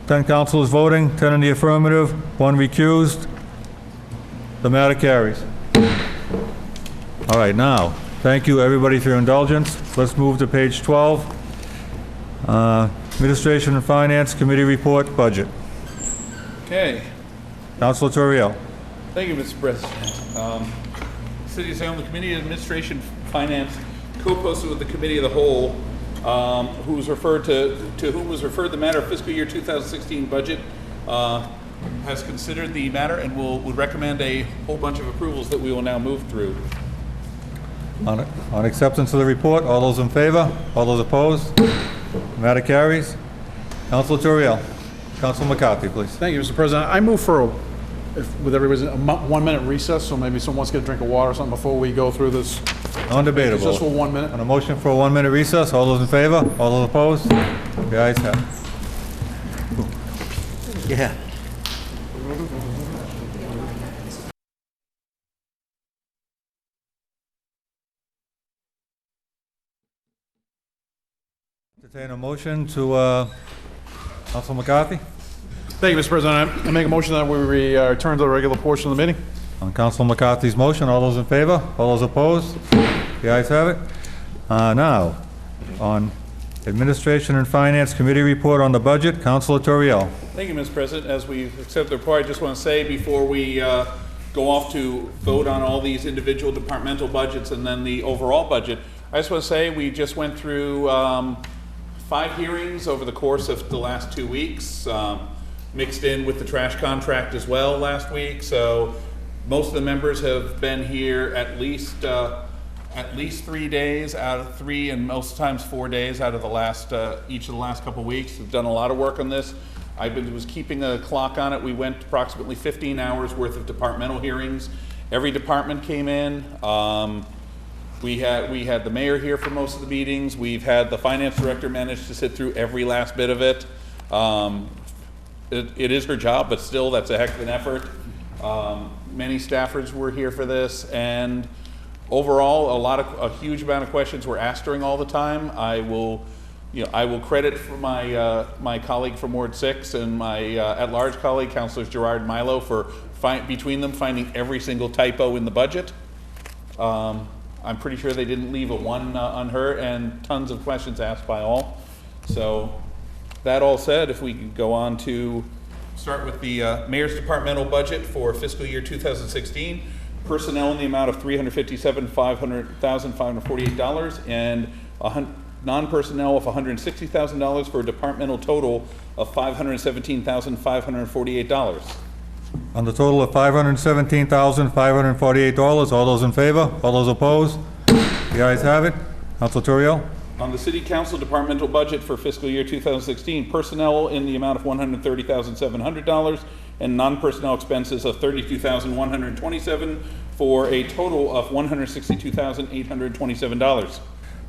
10 councilors voting, 10 in the affirmative, 1 recused. The matter carries. All right, now, thank you, everybody, for your indulgence. Let's move to page 12. Administration and Finance Committee Report, Budget. Okay. Councilor Turiel. Thank you, Mr. President. City of Salem, the Committee on Administration Finance co-posted with the Committee of the Whole, who was referred to whom was referred the matter of fiscal year 2016 budget, has considered the matter and would recommend a whole bunch of approvals that we will now move through. On acceptance of the report, all those in favor? All those opposed? Matter carries. Councilor Turiel. Councilor McCarthy, please. Thank you, Mr. President. I move for, with everybody's, a 1 minute recess, so maybe someone wants to get a drink of water or something before we go through this. Non-debatable. Just for 1 minute. On a motion for a 1 minute recess, all those in favor? All those opposed? The ayes have it. Yeah. Entertain a motion to, Councilor McCarthy? Thank you, Mr. President. I make a motion that we return to the regular portion of the meeting. On Councilor McCarthy's motion, all those in favor? All those opposed? The ayes have it. Now, on Administration and Finance Committee report on the budget, Councilor Turiel. Thank you, Mr. President. As we accept the report, I just want to say before we go off to vote on all these individual departmental budgets and then the overall budget, I just want to say we just went through 5 hearings over the course of the last 2 weeks, mixed in with the trash contract as well last week. So most of the members have been here at least 3 days out of 3, and most times 4 days out of the last each of the last couple of weeks. We've done a lot of work on this. I was keeping a clock on it. We went approximately 15 hours worth of departmental hearings. Every department came in. We had the mayor here for most of the meetings. We've had the finance director manage to sit through every last bit of it. It is her job, but still, that's a heck of an effort. Many staffers were here for this, and overall, a huge amount of questions were asked during all the time. I will credit for my colleague from Ward 6 and my at-large colleague, Councilors Gerard and Milo, for between them finding every single typo in the budget. I'm pretty sure they didn't leave a 1 on her, and tons of questions asked by all. So that all said, if we could go on to start with the Mayor's Departmental budget for fiscal year 2016. Personnel in the amount of $357,548 and non-personnel of $160,000 for a departmental total of $517,548. On the total of $517,548, all those in favor? All those opposed? The ayes have it. Councilor Turiel. On the City Council departmental budget for fiscal year 2016, personnel in the amount of $130,700 and non-personnel expenses of $32,127 for a total of $162,827.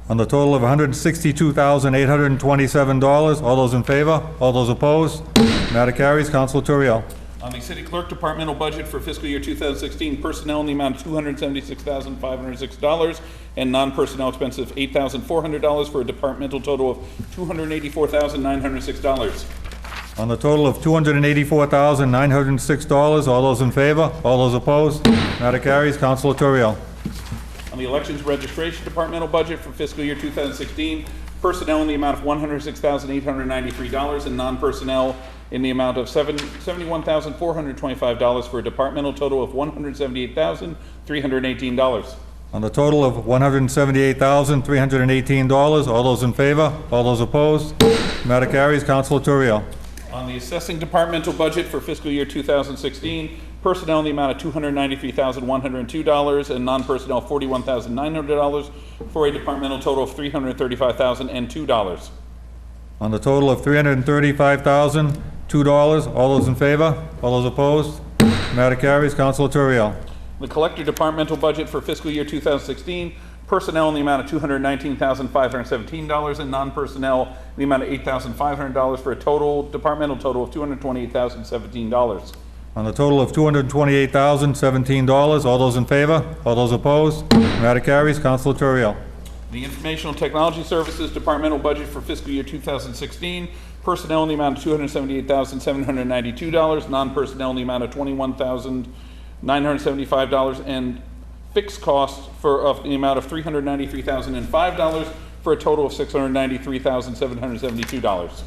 On the total of $162,827, all those in favor? All those opposed? Matter carries. Councilor Turiel. On the City Clerk departmental budget for fiscal year 2016, personnel in the amount of $276,506 and non-personnel expenses of $8,400 for a departmental total of $284,906. On the total of $284,906, all those in favor? All those opposed? Matter carries. Councilor Turiel. On the Elections Registration departmental budget for fiscal year 2016, personnel in the amount of $106,893 and non-personnel in the amount of $71,425 for a departmental total of $178,318. On the total of $178,318, all those in favor? All those opposed? Matter carries. Councilor Turiel. On the Assessing departmental budget for fiscal year 2016, personnel in the amount of $293,102 and non-personnel $41,900 for a departmental total of $335,002. On the total of $335,002, all those in favor? All those opposed? Matter carries. Councilor Turiel. The Collector departmental budget for fiscal year 2016, personnel in the amount of $219,517 and non-personnel in the amount of $8,500 for a departmental total of $228,017. On the total of $228,017, all those in favor? All those opposed? Matter carries. Councilor Turiel. The Informational Technology Services departmental budget for fiscal year 2016, personnel in the amount of $278,792, non-personnel in the amount of $21,975, and fixed costs of the amount of $393,005 for a total of $693,772.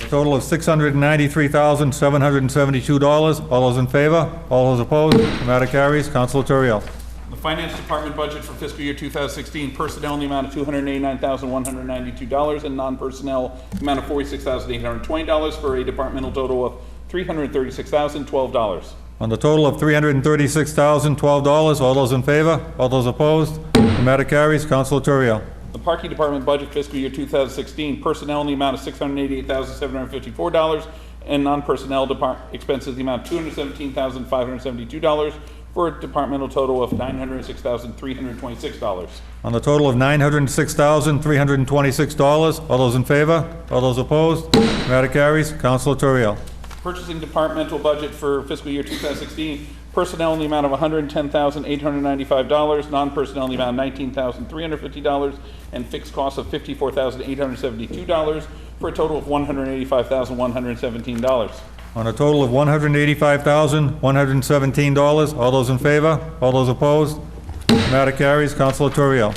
Total of $693,772. All those in favor? All those opposed? Matter carries. Councilor Turiel. The Finance Department budget for fiscal year 2016, personnel in the amount of $289,192 and non-personnel amount of $46,820 for a departmental total of $336,012. On the total of $336,012, all those in favor? All those opposed? The matter carries. Councilor Turiel. The Parking Department budget fiscal year 2016, personnel in the amount of $688,754, and non-personnel expenses in the amount of $217,572, for a departmental total of $906,326. On the total of $906,326, all those in favor? All those opposed? The matter carries. Councilor Turiel. Purchasing departmental budget for fiscal year 2016, personnel in the amount of $110,895, non-personnel in the amount of $19,350, and fixed costs of $54,872, for a total of $185,117. On a total of $185,117, all those in favor? All those opposed? The matter carries. Councilor Turiel.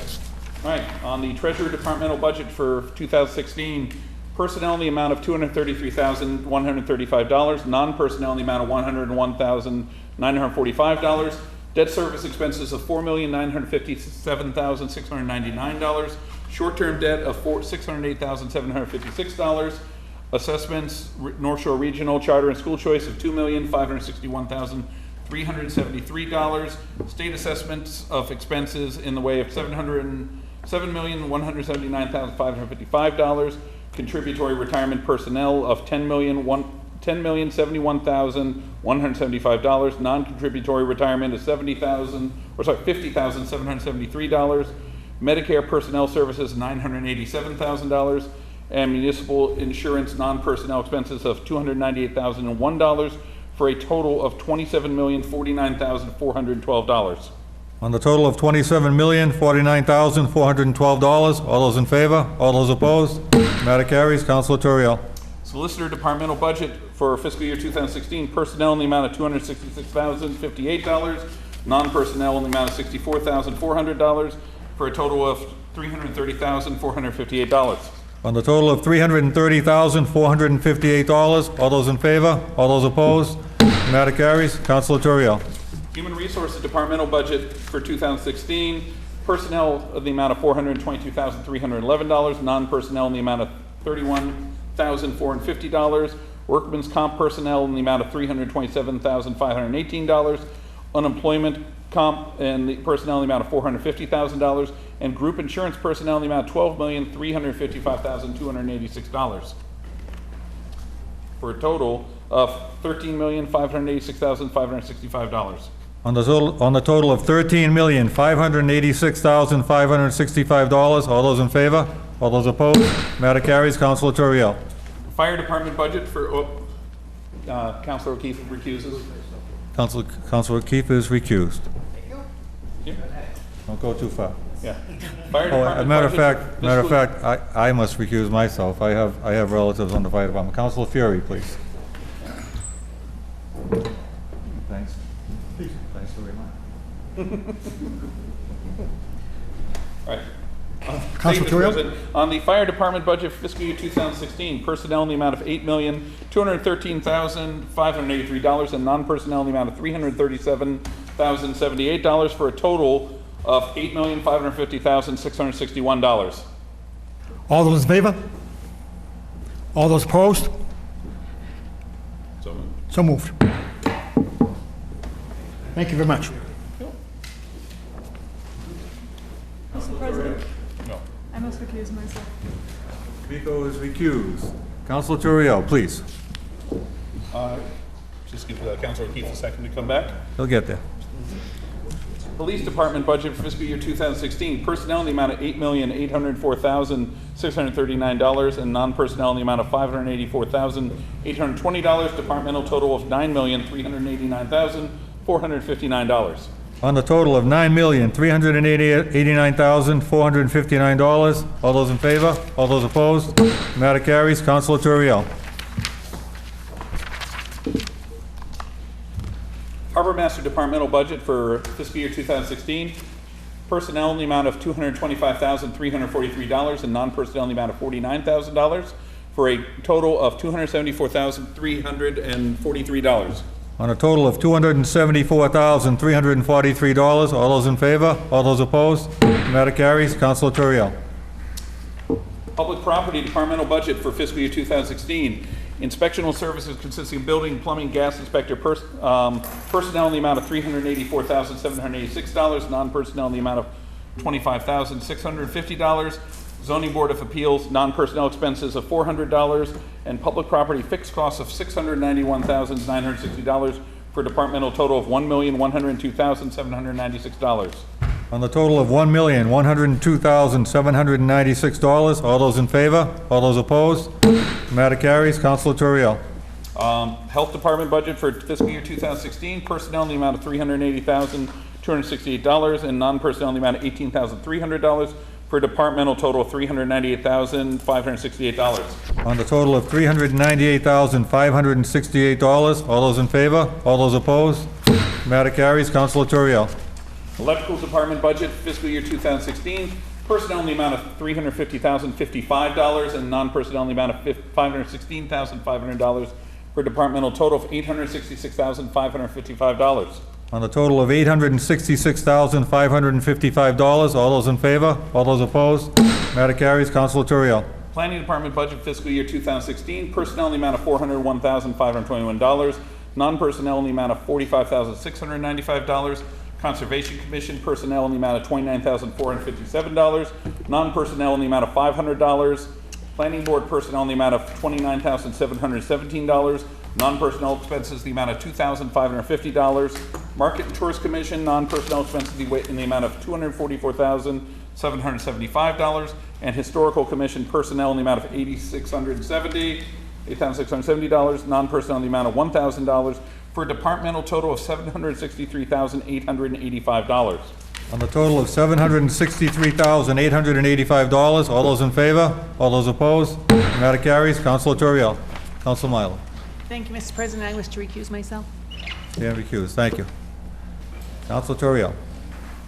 All right, on the Treasury Departmental budget for 2016, personnel in the amount of $233,135, non-personnel in the amount of $101,945, debt service expenses of $4,957,699, short-term debt of $608,756, assessments, North Shore Regional Charter and School Choice of $2,561,373, state assessments of expenses in the way of $7,179,555, contributory retirement personnel of $10,071,175, non-contributory retirement of $50,773, Medicare personnel services $987,000, and municipal insurance non-personnel expenses of $298,001, for a total of $27,049,412. On the total of $27,049,412, all those in favor? All those opposed? The matter carries. Councilor Turiel. Solicitor Departmental budget for fiscal year 2016, personnel in the amount of $266,058, non-personnel in the amount of $64,400, for a total of $330,458. On the total of $330,458, all those in favor? All those opposed? The matter carries. Councilor Turiel. Human Resources Departmental budget for 2016, personnel of the amount of $422,311, non-personnel in the amount of $31,450, workman's comp personnel in the amount of $327,518, unemployment comp and the personnel in the amount of $450,000, and group insurance personnel in the amount of $12,355,286, for a total of $13,586,565. On the total of $13,586,565, all those in favor? All those opposed? Matter carries. Councilor Turiel. Fire Department budget for, Councilor O'Keefe recuses. Councilor O'Keefe is recused. Yeah. Don't go too far. Yeah. Fire Oh, Department matter of budget fact, for I must recuse myself. I have relatives on the fire department. Councilor Fury, please. Thanks. Thanks for reminding. All right. Councilor Thank you, Mr. Turiel? President. On the Fire Department budget for fiscal year 2016, personnel in the amount of $8,213,583, and non-personnel in the amount of $337,078, for a total of $8,550,661. All those in favor? All those opposed? So moved. So moved. Thank you very much. Mr. President, No. I must recuse myself. Miko is recused. Councilor Turiel, please. Just give Councilor O'Keefe a second to come back. He'll get there. Police Department budget for fiscal year 2016, personnel in the amount of $8,804,639, and non-personnel in the amount of $584,820, departmental total of $9,389,459. On the total of $9,389,459, all those in favor? All those opposed? Matter carries. Councilor Turiel. Harbor Master Departmental budget for fiscal year 2016, personnel in the amount of $225,343, and non-personnel in the amount of $49,000, for a total of $274,343. On a total of $274,343, all those in favor? All those opposed? Matter carries. Councilor Turiel. Public Property Departmental budget for fiscal year 2016, Inspectional services consisting of building, plumbing, gas inspector, personnel in the amount of $384,786, non-personnel in the amount of $25,650, zoning board of appeals, non-personnel expenses of $400, and public property fixed costs of $691,960 for a departmental total of $1,102,796. On the total of $1,102,796. All those in favor? All those opposed? The matter carries. Councilor Turiel. Health Department budget for fiscal year 2016, personnel in the amount of $380,268 and non-personnel in the amount of $18,300 for a departmental total of $398,568. On the total of $398,568. All those in favor? All those opposed? The matter carries. Councilor Turiel. Electrical Department budget fiscal year 2016, personnel in the amount of $350,055 and non-personnel in the amount of $516,500 for a departmental total of $866,555. On the total of $866,555. All those in favor? All those opposed? Matter carries. Councilor Turiel. Planning Department budget fiscal year 2016, personnel in the amount of $401,521, non-personnel in the amount of $45,695, Conservation Commission personnel in the amount of $29,457, non-personnel in the amount of $500, Planning Board personnel in the amount of $29,717, non-personnel expenses in the amount of $2,550, Market and Tourist Commission non-personnel expenses in the amount of $244,775, and Historical Commission personnel in the amount of $8,670, non-personnel in the amount of $1,000, for a departmental total of $763,885. On the total of $763,885. All those in favor? All those opposed? The matter carries. Councilor Turiel. Councilor Milo. Thank you, Mr. President. I wish to recuse myself. Stand recused. Thank you. Councilor Turiel.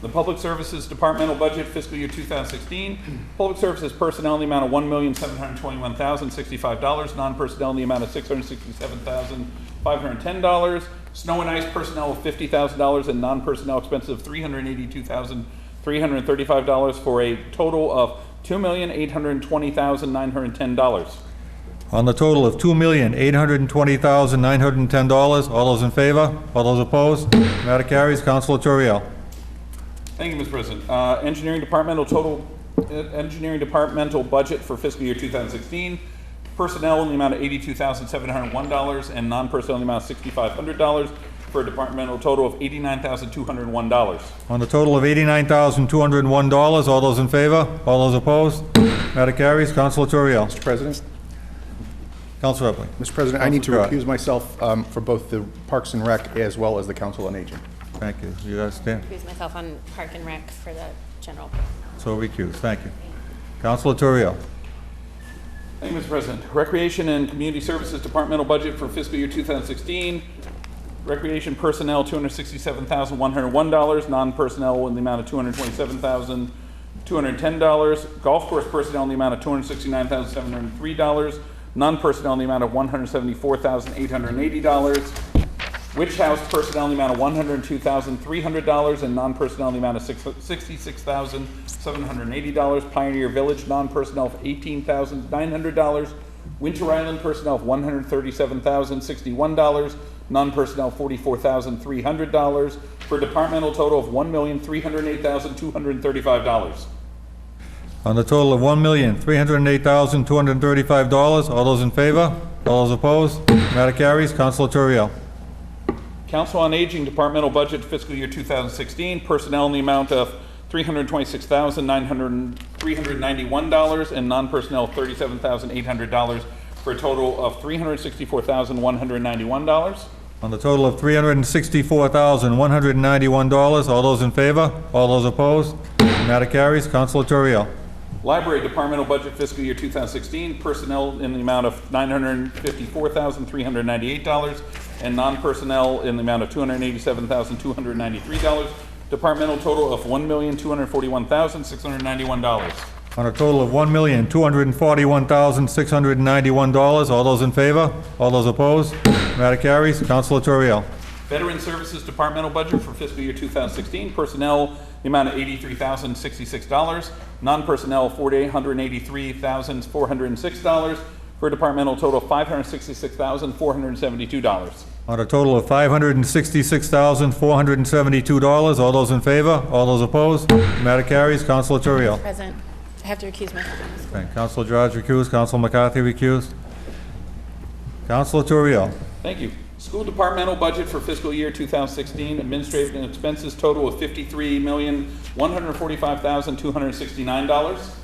The Public Services Departmental budget fiscal year 2016, Public Services personnel in the amount of $1,721,065, non-personnel in the amount of $667,510, snow and ice personnel of $50,000, and non-personnel expenses of $382,335 for a total of $2,820,910. On the total of $2,820,910. All those in favor? All those opposed? The matter carries. Councilor Turiel. Thank you, Mr. President. Engineering Departmental budget for fiscal year 2016. Personnel in the amount of $82,701 and non-personnel in the amount of $6,500 for a departmental total of $89,201. On the total of $89,201. All those in favor? All those opposed? Matter carries. Councilor Turiel. Mr. President? Councilor Epley. Mr. President, I need to Councilor recuse myself for both the Parks and Rec as well as the Council on Aging. Thank you. You guys stand. Recuse myself on Park and Rec for the general. So recused. Thank you. Councilor Turiel. Thank you, Mr. President. Recreation and Community Services Departmental budget for fiscal year 2016. Recreation personnel, $267,101. Non-personnel in the amount of $227,210. Golf course personnel in the amount of $269,703. Non-personnel in the amount of $174,880. Witch House personnel in the amount of $102,300 and non-personnel in the amount of $66,780. Pioneer Village non-personnel of $18,900. Winter Island personnel of $137,061. Non-personnel $44,300 for a departmental total of $1,308,235. On the total of $1,308,235. All those in favor? All those opposed? Matter carries. Councilor Turiel. Council on Aging Departmental budget fiscal year 2016. Personnel in the amount of $326,391 and non-personnel $37,800 for a total of $364,191. On the total of $364,191. All those in favor? All those opposed? Matter carries. Councilor Turiel. Library Departmental budget fiscal year 2016. Personnel in the amount of $954,398 and non-personnel in the amount of $287,293. Departmental total of $1,241,691. On a total of $1,241,691. All those in favor? All those opposed? Matter carries. Councilor Turiel. Veteran Services Departmental budget for fiscal year 2016. Personnel, the amount of $83,066. Non-personnel, $483,406. for a departmental total of $566,472. On a total of $566,472. All those in favor? All those opposed? The matter carries. Councilor Turiel. Present. I have to recuse myself on this. Okay, Councilor George recused. Councilor McCarthy recused. Councilor Turiel. Thank you. School departmental budget for fiscal year 2016, administrative and expenses total of $53,145,269.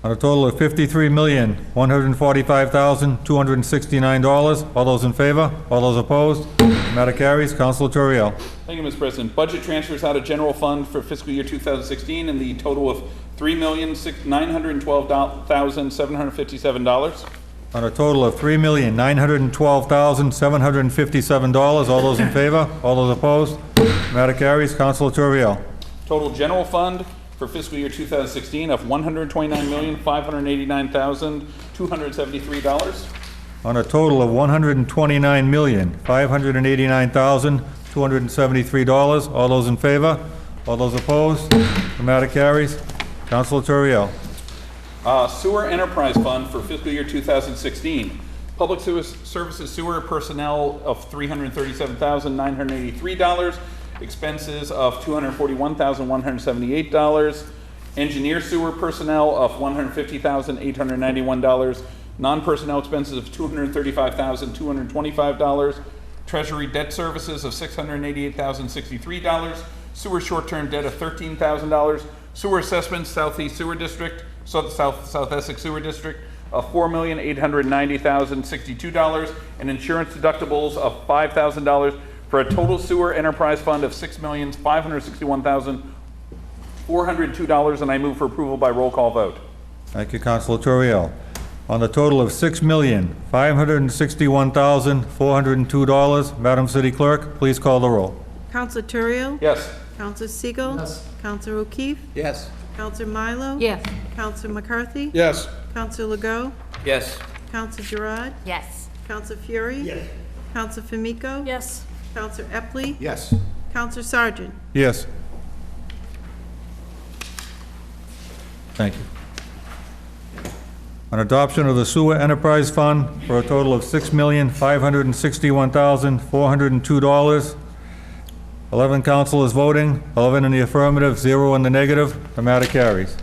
On a total of $53,145,269. All those in favor? All those opposed? The matter carries. Councilor Turiel. Thank you, Mr. President. Budget transfers out of general fund for fiscal year 2016 in the total of $3,912,757. On a total of $3,912,757. All those in favor? All those opposed? The matter carries. Councilor Turiel. Total general fund for fiscal year 2016 of $129,589,273. On a total of $129,589,273. All those in favor? All those opposed? The matter carries. Councilor Turiel. Sewer Enterprise Fund for fiscal year 2016. Public Services Sewer personnel of $337,983. Expenses of $241,178. Engineer sewer personnel of $150,891. Non-personnel expenses of $235,225. Treasury debt services of $688,063. Sewer short-term debt of $13,000. Sewer assessments, Southeast Sewer District, South Essex Sewer District of $4,890,062. And insurance deductibles of $5,000 for a total sewer enterprise fund of $6,561,402. And I move for approval by roll call vote. Thank you, Councilor Turiel. On the total of $6,561,402, Madam City Clerk, please call the roll. Counselor Turiel? Yes. Counselor Siegel? Yes. Counselor O'Keefe? Yes. Counselor Milo? Yes. Counselor McCarthy? Yes. Counselor Legault? Yes. Counselor Gerard? Yes. Counselor Fury? Yes. Counselor Famico? Yes. Counselor Epley? Yes. Counselor Sargent? Yes. Thank you. On adoption of the Sewer Enterprise Fund for a total of $6,561,402. 11 councilors voting, 11 in the affirmative, 0 in the negative. The matter carries.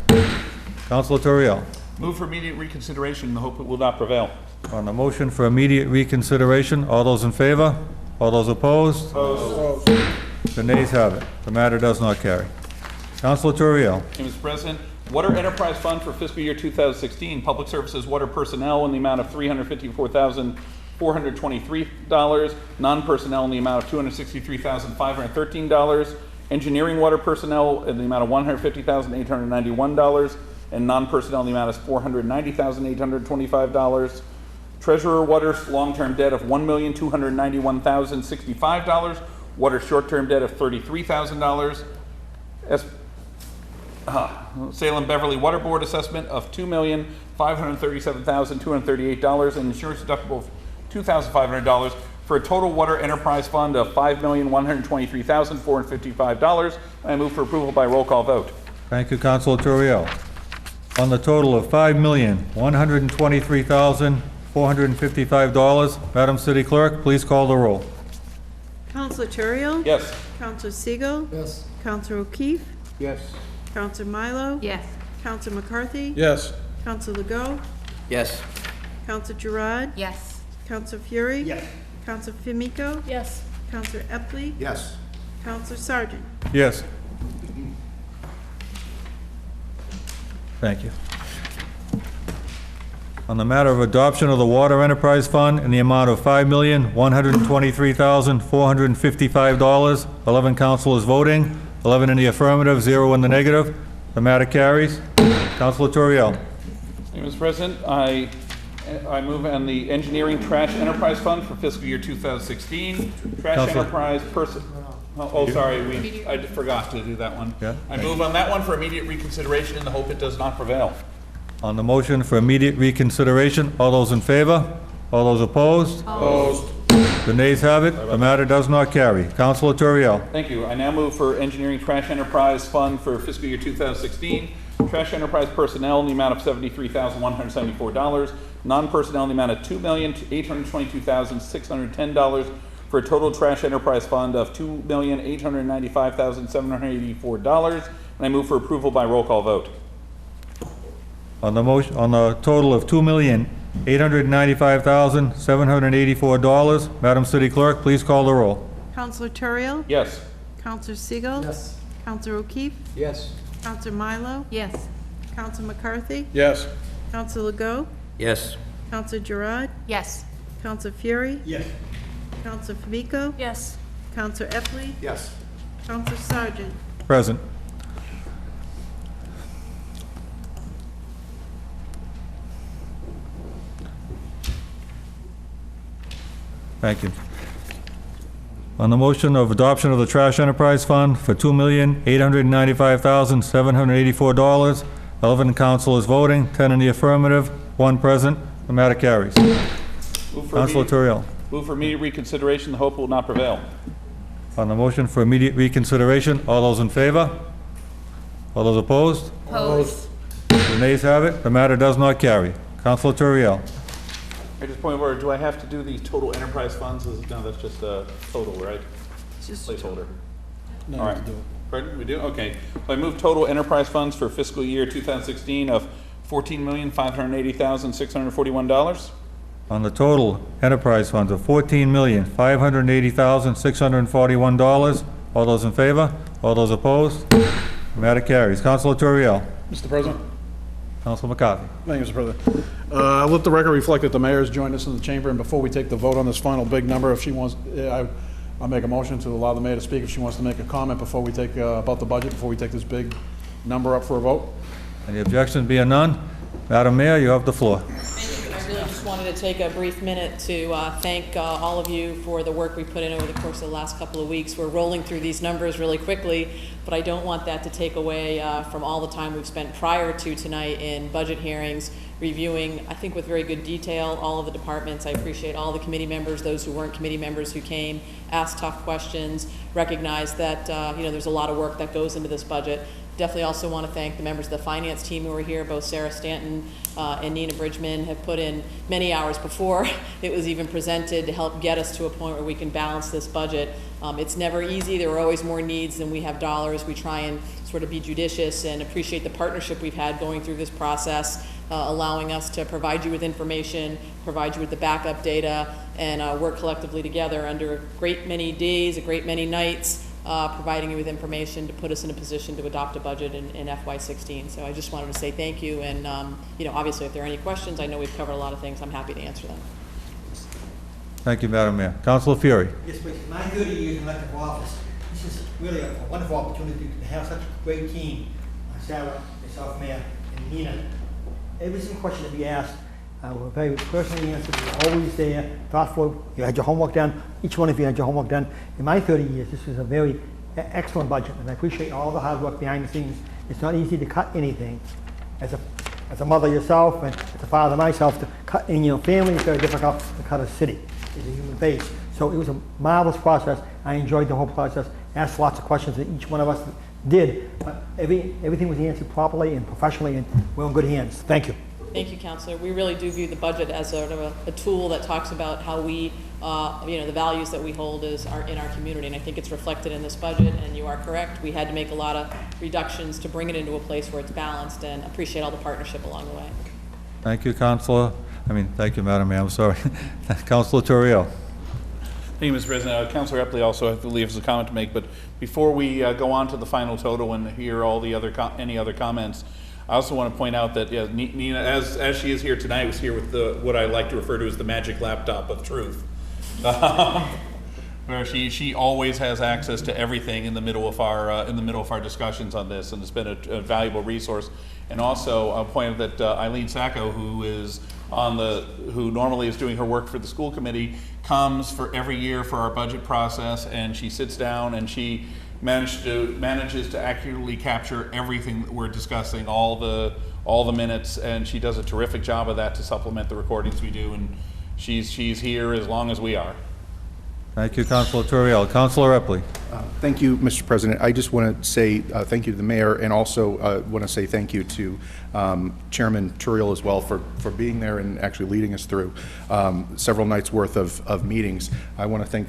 Councilor Turiel. Move for immediate reconsideration in the hope it will not prevail. On the motion for immediate reconsideration, all those in favor? All those opposed? Opposed. The nays have it. The matter does not carry. Councilor Turiel. Mr. President, Water Enterprise Fund for fiscal year 2016, Public Services Water Personnel in the amount of $354,423, non-personnel in the amount of $263,513, engineering water personnel in the amount of $150,891, and non-personnel in the amount of $490,825. Treasurer Water's long-term debt of $1,291,065, water short-term debt of $33,000, Salem Beverly Water Board assessment of $2,537,238, and insurance deductible of $2,500 for a total water enterprise fund of $5,123,455. I move for approval by roll call vote. Thank you, Councilor Turiel. On the total of $5,123,455, Madam City Clerk, please call the roll. Counselor Turiel? Yes. Counselor Siegel? Yes. Counselor O'Keefe? Yes. Counselor Milo? Yes. Counselor McCarthy? Yes. Counselor Legault? Yes. Counselor Gerard? Yes. Counselor Fury? Yes. Counselor Famico? Yes. Counselor Epley? Yes. Counselor Sargent? Yes. Thank you. On the matter of adoption of the Water Enterprise Fund in the amount of $5,123,455, 11 councilors voting, 11 in the affirmative, 0 in the negative. The matter carries. Councilor Turiel. Mr. President, I move on the Engineering Trash Enterprise Fund for fiscal year 2016. Trash Counselor. Enterprise sorry, I forgot to do that one. Yeah. I move on that one for immediate reconsideration in the hope it does not prevail. On the motion for immediate reconsideration, all those in favor? All those opposed? Opposed. The nays have it. The matter does not carry. Councilor Turiel. Thank you. I now move for Engineering Trash Enterprise Fund for fiscal year 2016. Trash enterprise personnel in the amount of $73,174. Non-personnel in the amount of $2,822,610 for a total trash enterprise fund of $2,895,784. And I move for approval by roll call vote. On the motion, on the total of $2,895,784, Madam City Clerk, please call the roll. Counselor Turiel? Yes. Counselor Siegel? Yes. Counselor O'Keefe? Yes. Counselor Milo? Yes. Counselor McCarthy? Yes. Counselor Legault? Yes. Counselor Gerard? Yes. Counselor Fury? Yes. Counselor Famico? Yes. Counselor Epley? Yes. Counselor Sargent? Present. Thank you. On the motion of adoption of the Trash Enterprise Fund for $2,895,784, 11 councilors voting, 10 in the affirmative, 1 present. The matter carries. Move for Councilor immediate- Turiel. Move for immediate reconsideration. The hope will not prevail. On the motion for immediate reconsideration, all those in favor? All those opposed? Opposed. The nays have it. The matter does not carry. Councilor Turiel. I just point of order, do I have to do the total enterprise funds? No, that's just a total, right? Just Placeholder. No, All you right. have to do it. Pardon, we do? Okay. So I move total enterprise funds for fiscal year 2016 of $14,580,641. On the total enterprise funds of $14,580,641. All those in favor? All those opposed? The matter carries. Councilor Turiel. Mr. President? Councilor McCarthy. Thank you, Mr. President. Let the record reflect that the mayor's joined us in the chamber, and before we take the vote on this final big number, if she wants, I'll make a motion to allow the mayor to speak if she wants to make a comment before we take, about the budget, before we take this big number up for a vote. Any objections being none? Madam Mayor, you have the floor. Thank you. I really just wanted to take a brief minute to thank all of you for the work we put in over the course of the last couple of weeks. We're rolling through these numbers really quickly, but I don't want that to take away from all the time we've spent prior to tonight in budget hearings, reviewing, I think with very good detail, all of the departments. I appreciate all the committee members, those who weren't committee members who came, asked tough questions, recognized that there's a lot of work that goes into this budget. Definitely also want to thank the members of the finance team who were here. Both Sarah Stanton and Nina Bridgman have put in many hours before it was even presented to help get us to a point where we can balance this budget. It's never easy. There are always more needs than we have dollars. We try and sort of be judicious and appreciate the partnership we've had going through this process, allowing us to provide you with information, provide you with the backup data, and work collectively together under a great many days, a great many nights, providing you with information to put us in a position to adopt a budget in FY16. So I just wanted to say thank you, and obviously if there are any questions, I know we've covered a lot of things, I'm happy to answer them. Thank you, Madam Mayor. Councilor Fury. Yes, please. My 30 years in elected office, this is really a wonderful opportunity to have such a great team. Sarah, myself, Mayor, and Nina. Every single question that we asked, were very personally answered. You were always there, thoughtful. You had your homework done. Each one of you had your homework done. In my 30 years, this was a very excellent budget, and I appreciate all the hard work behind the scenes. It's not easy to cut anything. As a mother yourself, and as a father myself, to cut in your family is very difficult to cut a city. It's a human face. So it was a marvelous process. I enjoyed the whole process. Asked lots of questions that each one of us did, but everything was answered properly and professionally, and we're in good hands. Thank you. Thank you, Councilor. We really do view the budget as sort of a tool that talks about how we, the values that we hold are in our community, and I think it's reflected in this budget, and you are correct. We had to make a lot of reductions to bring it into a place where it's balanced, and appreciate all the partnership along the way. Thank you, Councilor. Thank you, Madam Mayor. I'm sorry. Councilor Turiel. Thank you, Mr. President. Councilor Epley also, I believe, has a comment to make, but before we go on to the final total and hear all the other any other comments, I also want to point out that Nina, as she is here tonight, was here with what I like to refer to as the magic laptop of truth, where she always has access to everything in the middle of our discussions on this, and it's been a valuable resource. And also, I'll point out that Eileen Sacco, who normally is doing her work for the school committee, comes for every year for our budget process, and she sits down and she manages to accurately capture everything that we're discussing, all the minutes, and she does a terrific job of that to supplement the recordings we do, and she's here as long as we are. Thank you, Councilor Turiel. Councilor Epley. Thank you, Mr. President. I just want to say thank you to the mayor, and also want to say thank you to Chairman Turiel as well for being there and actually leading us through several nights' worth of meetings. I want to thank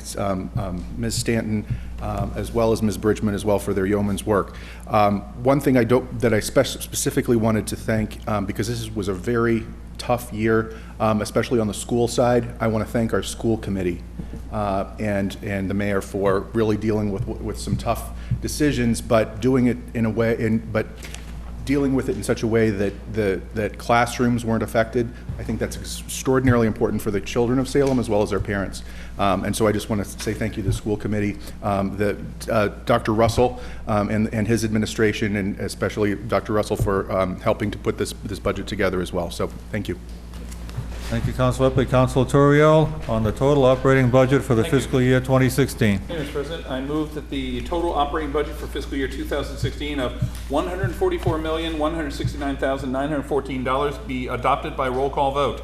Ms. Stanton as well as Ms. Bridgman as well for their yeoman's work. One thing that I specifically wanted to thank, because this was a very tough year, especially on the school side, I want to thank our school committee and the mayor for really dealing with some tough decisions, but doing it in a way, but dealing with it in such a way that classrooms weren't affected. I think that's extraordinarily important for the children of Salem as well as their parents. And so I just want to say thank you to the school committee, Dr. Russell and his administration, and especially Dr. Russell for helping to put this budget together as well. So thank you. Thank you, Councilor Epley. Councilor Turiel, on the total operating budget for the fiscal year 2016. Mr. President, I move that the total operating budget for fiscal year 2016 of $144,169,914 be adopted by roll call vote.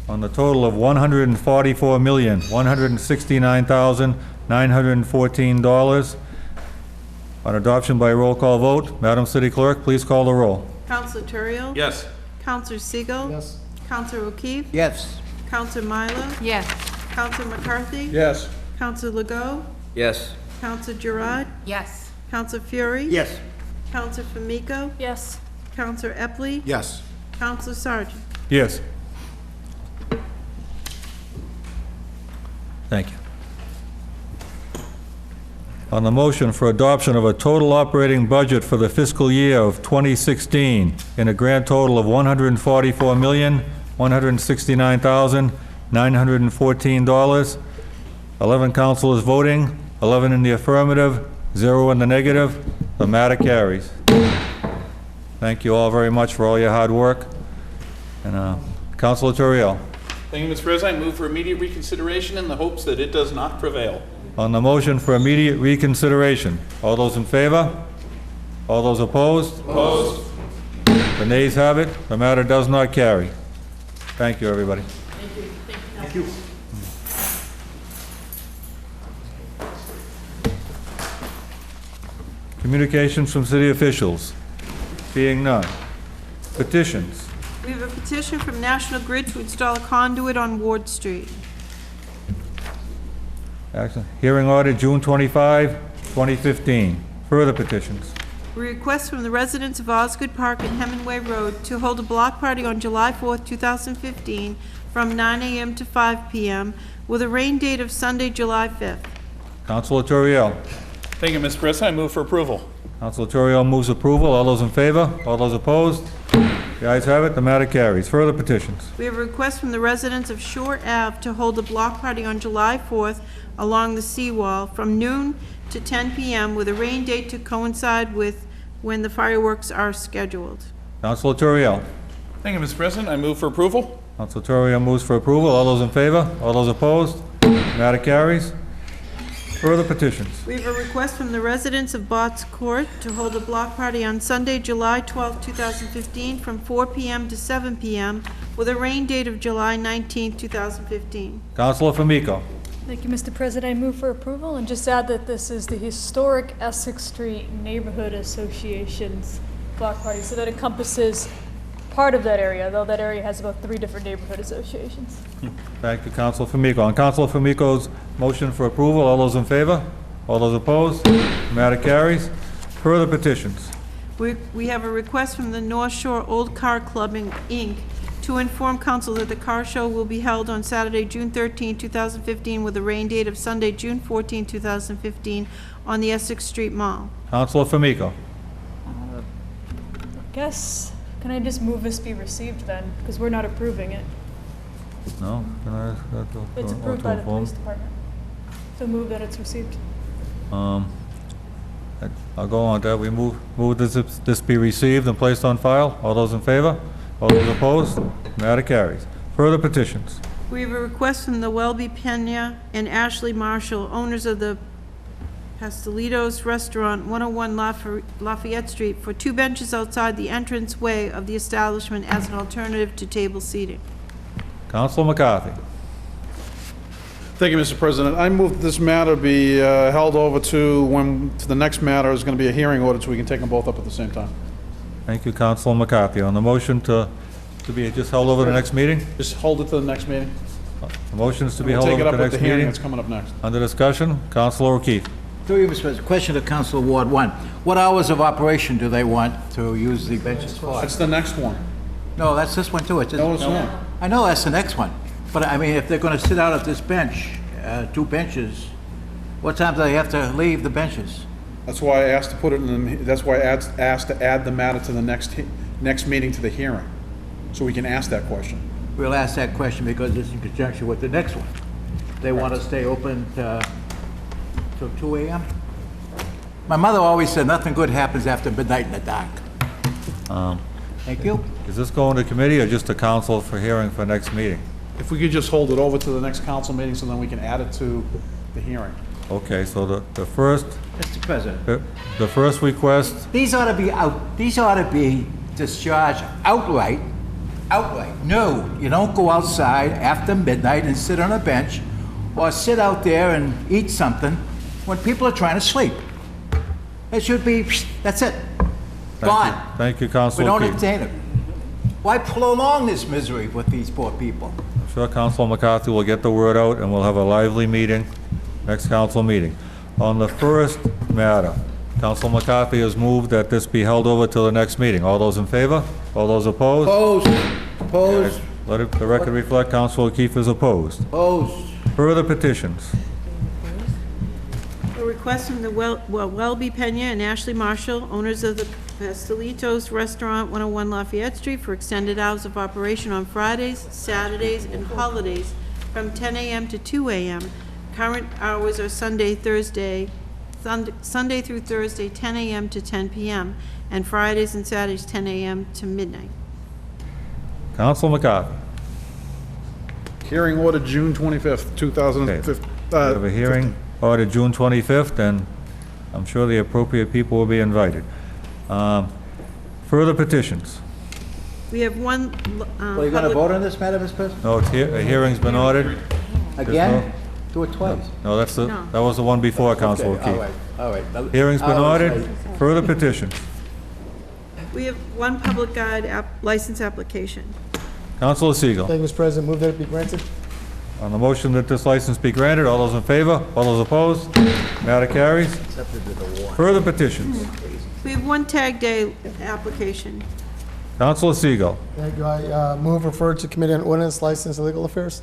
On the total of $144,169,914. On adoption by roll call vote, Madam City Clerk, please call the roll. Counselor Turiel? Yes. Counselor Siegel? Yes. Counselor O'Keefe? Yes. Counselor Milo? Yes. Counselor McCarthy? Yes. Counselor Legault? Yes. Counselor Gerard? Yes. Counselor Fury? Yes. Counselor Famiko? Yes. Counselor Epley? Yes. Counselor Sargent? Yes. Thank you. On the motion for adoption of a total operating budget for the fiscal year of 2016 in a grand total of $144,169,914, 11 councilors voting, 11 in the affirmative, 0 in the negative. The matter carries. Thank you all very much for all your hard work. And Councilor Turiel. Thank you, Mr. President. I move for immediate reconsideration in the hopes that it does not prevail. On the motion for immediate reconsideration, all those in favor? All those opposed? Opposed. The nays have it. The matter does not carry. Thank you, everybody. Thank you. Thank you. Communications from city officials. Being none. Petitions. We have a petition from National Grid to install a conduit on Ward Street. Action. Hearing order June 25, 2015. Further petitions. We request from the residents of Osgood Park and Hemingway Road to hold a block party on July 4th, 2015, from 9 a.m. to 5 p.m., with a rain date of Sunday, July 5th. Councilor Turiel. Thank you, Mr. President. I move for approval. Councilor Turiel moves approval. All those in favor? All those opposed? The ayes have it. The matter carries. Further petitions. We have a request from the residents of Shore Ave to hold a block party on July 4th along the seawall from noon to 10 p.m. with a rain date to coincide with when the fireworks are scheduled. Councilor Turiel. Thank you, Mr. President. I move for approval. Councilor Turiel moves for approval. All those in favor? All those opposed? Matter carries. Further petitions. We have a request from the residents of Botts Court to hold a block party on Sunday, July 12, 2015, from 4 p.m. to 7 p.m. with a rain date of July 19, 2015. Councilor Famiko. Thank you, Mr. President. I move for approval and just add that this is the Historic Essex Street Neighborhood Association's block party, so that encompasses part of that area, though that area has about 3 different neighborhood associations. Thank you, Councilor Famiko. On Councilor Famiko's motion for approval, all those in favor? All those opposed? Matter carries. Further petitions. We have a request from the North Shore Old Car Club, Inc., to inform council that the car show will be held on Saturday, June 13, 2015, with a rain date of Sunday, June 14, 2015, on the Essex Street Mall. Councilor Famiko. Guess, can I just move this be received then? Because we're not approving it. No? Can I ask that to- It's to approved by the inform? police department. So move that it's received. I'll go on that. We move this be received and placed on file. All those in favor? All those opposed? Matter carries. Further petitions. We have a request from the Welby Pena and Ashley Marshall, owners of the Pastelitos Restaurant, 101 Lafayette Street, for 2 benches outside the entrance way of the establishment as an alternative to table seating. Councilor McCarthy. Thank you, Mr. President. I move that this matter be held over to the next matter is going to be a hearing order, so we can take them both up at the same time. Thank you, Councilor McCarthy. On the motion to be just held over the next meeting? Just hold it to the next meeting. The motion is to be We'll held take it over up to the with next the hearing meeting? that's coming up next. Under discussion, Councilor O'Keefe. Through you, Mr. President. Question to Council Ward 1. What hours of operation do they want to use the benches for? That's the next one. No, that's this one too. It's No, it's not. I know that's the next one. But I mean, if they're going to sit out at this bench, 2 benches, what time do they have to leave the benches? That's why I asked to put it in the, that's why I asked to add the matter to the next meeting to the hearing, so we can ask that question. We'll ask that question because it's in conjunction with the next one. They want to stay open till 2 a.m.? My mother always said nothing good happens after midnight in the dark. Thank you. Is this going to committee or just to council for hearing for next meeting? If we could just hold it over to the next council meeting, so then we can add it to the hearing. Okay, so the first, Mr. President, the first request, these ought to be discharged outright. Outright. No, you don't go outside after midnight and sit on a bench or sit out there and eat something when people are trying to sleep. It should be, that's it. Gone. Thank you, We Councilor don't O'Keefe. entertain it. Why prolong this misery with these poor people? I'm sure Councilor McCarthy will get the word out, and we'll have a lively meeting, next council meeting. On the first matter, Councilor McCarthy has moved that this be held over till the next meeting. All those in favor? All those opposed? Opposed. Let the record reflect Councilor O'Keefe is opposed. Opposed. Further petitions. A request from the Welby Pena and Ashley Marshall, owners of the Pastelitos Restaurant, 101 Lafayette Street, for extended hours of operation on Fridays, Saturdays, and holidays from 10 a.m. to 2 a.m. Current hours are Sunday through Thursday, 10 a.m. to 10 p.m., and Fridays and Saturdays, 10 a.m. to midnight. Councilor McCarthy. Hearing order June 25th, 2015. We have a hearing ordered June 25th, and I'm sure the appropriate people will be invited. Further petitions. We have one. Well, you going to vote on this, Madam Vice President? No, a hearing's been ordered. Again? Do it twice. No, that was the one before, Councilor Okay, O'Keefe. all right. Hearing's been ordered. Further petitions. We have one public guide license application. Councilor Siegel. Thank you, Mr. President. Move that it be granted. On the motion that this license be granted, all those in favor? All those opposed? Matter carries. Further petitions. We have one tag day application. Councilor Siegel. Thank you. I move referred to Committee on Ordinance, License, and Legal Affairs.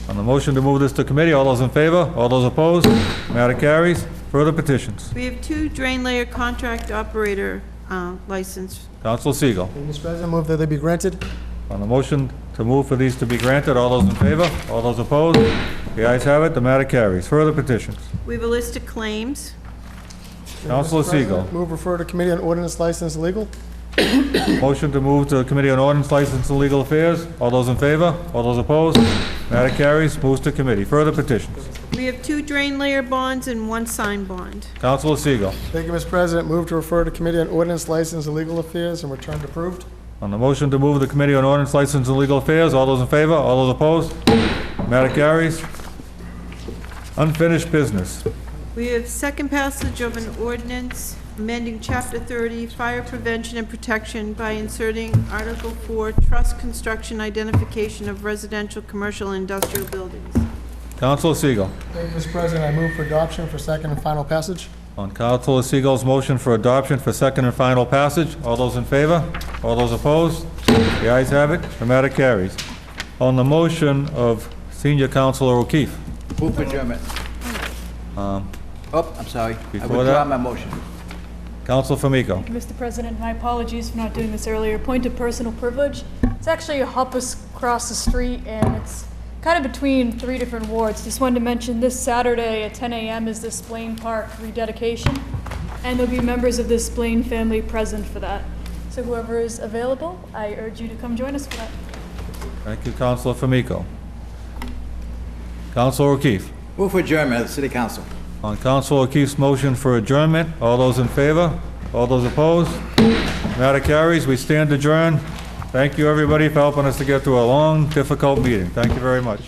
On the motion to move this to committee, all those in favor? All those opposed? Matter carries. Further petitions. We have 2 drain layer contract operator license. Councilor Siegel. Thank you, Mr. President. Move that they be granted. On the motion to move for these to be granted, all those in favor? All those opposed? The ayes have it, the matter carries. Further petitions. We have a list of claims. Councilor Mr. President, Siegel. move refer to Committee on Ordinance, License, and Legal. Motion to move to the Committee on Ordinance, License, and Legal Affairs. All those in favor? All those opposed? Matter carries. Moves to committee. Further petitions. We have 2 drain layer bonds and 1 sign bond. Councilor Siegel. Thank you, Mr. President. Move to refer to Committee on Ordinance, License, and Legal Affairs and return to approved. On the motion to move the Committee on Ordinance, License, and Legal Affairs, all those in favor? All those opposed? Matter carries. Unfinished business. We have second passage of an ordinance amending Chapter 30, Fire Prevention and Protection by inserting Article 4, Trust Construction Identification of Residential, Commercial, and Industrial Buildings. Councilor Siegel. Thank you, Mr. President. I move for adoption for second and final passage. On Councilor Siegel's motion for adoption for second and final passage, all those in favor? All those opposed? The ayes have it. The matter carries. On the motion of Senior Councilor O'Keefe. Move for adjournment. I'm sorry. I Before withdraw that- my motion. Councilor Famico. Mr. President, my apologies for not doing this earlier. Point of personal privilege. It's actually a hop across the street, and it's kind of between 3 different wards. Just wanted to mention this Saturday at 10 a.m. is the Splain Park rededication, and there'll be members of the Splain family present for that. So whoever is available, I urge you to come join us for that. Thank you, Councilor Famico. Councilor O'Keefe. Move for adjournment of the City Council. On Councilor O'Keefe's motion for adjournment, all those in favor? All those opposed? Matter carries. We stand adjourned. Thank you, everybody, for helping us to get through a long, difficult meeting. Thank you very much.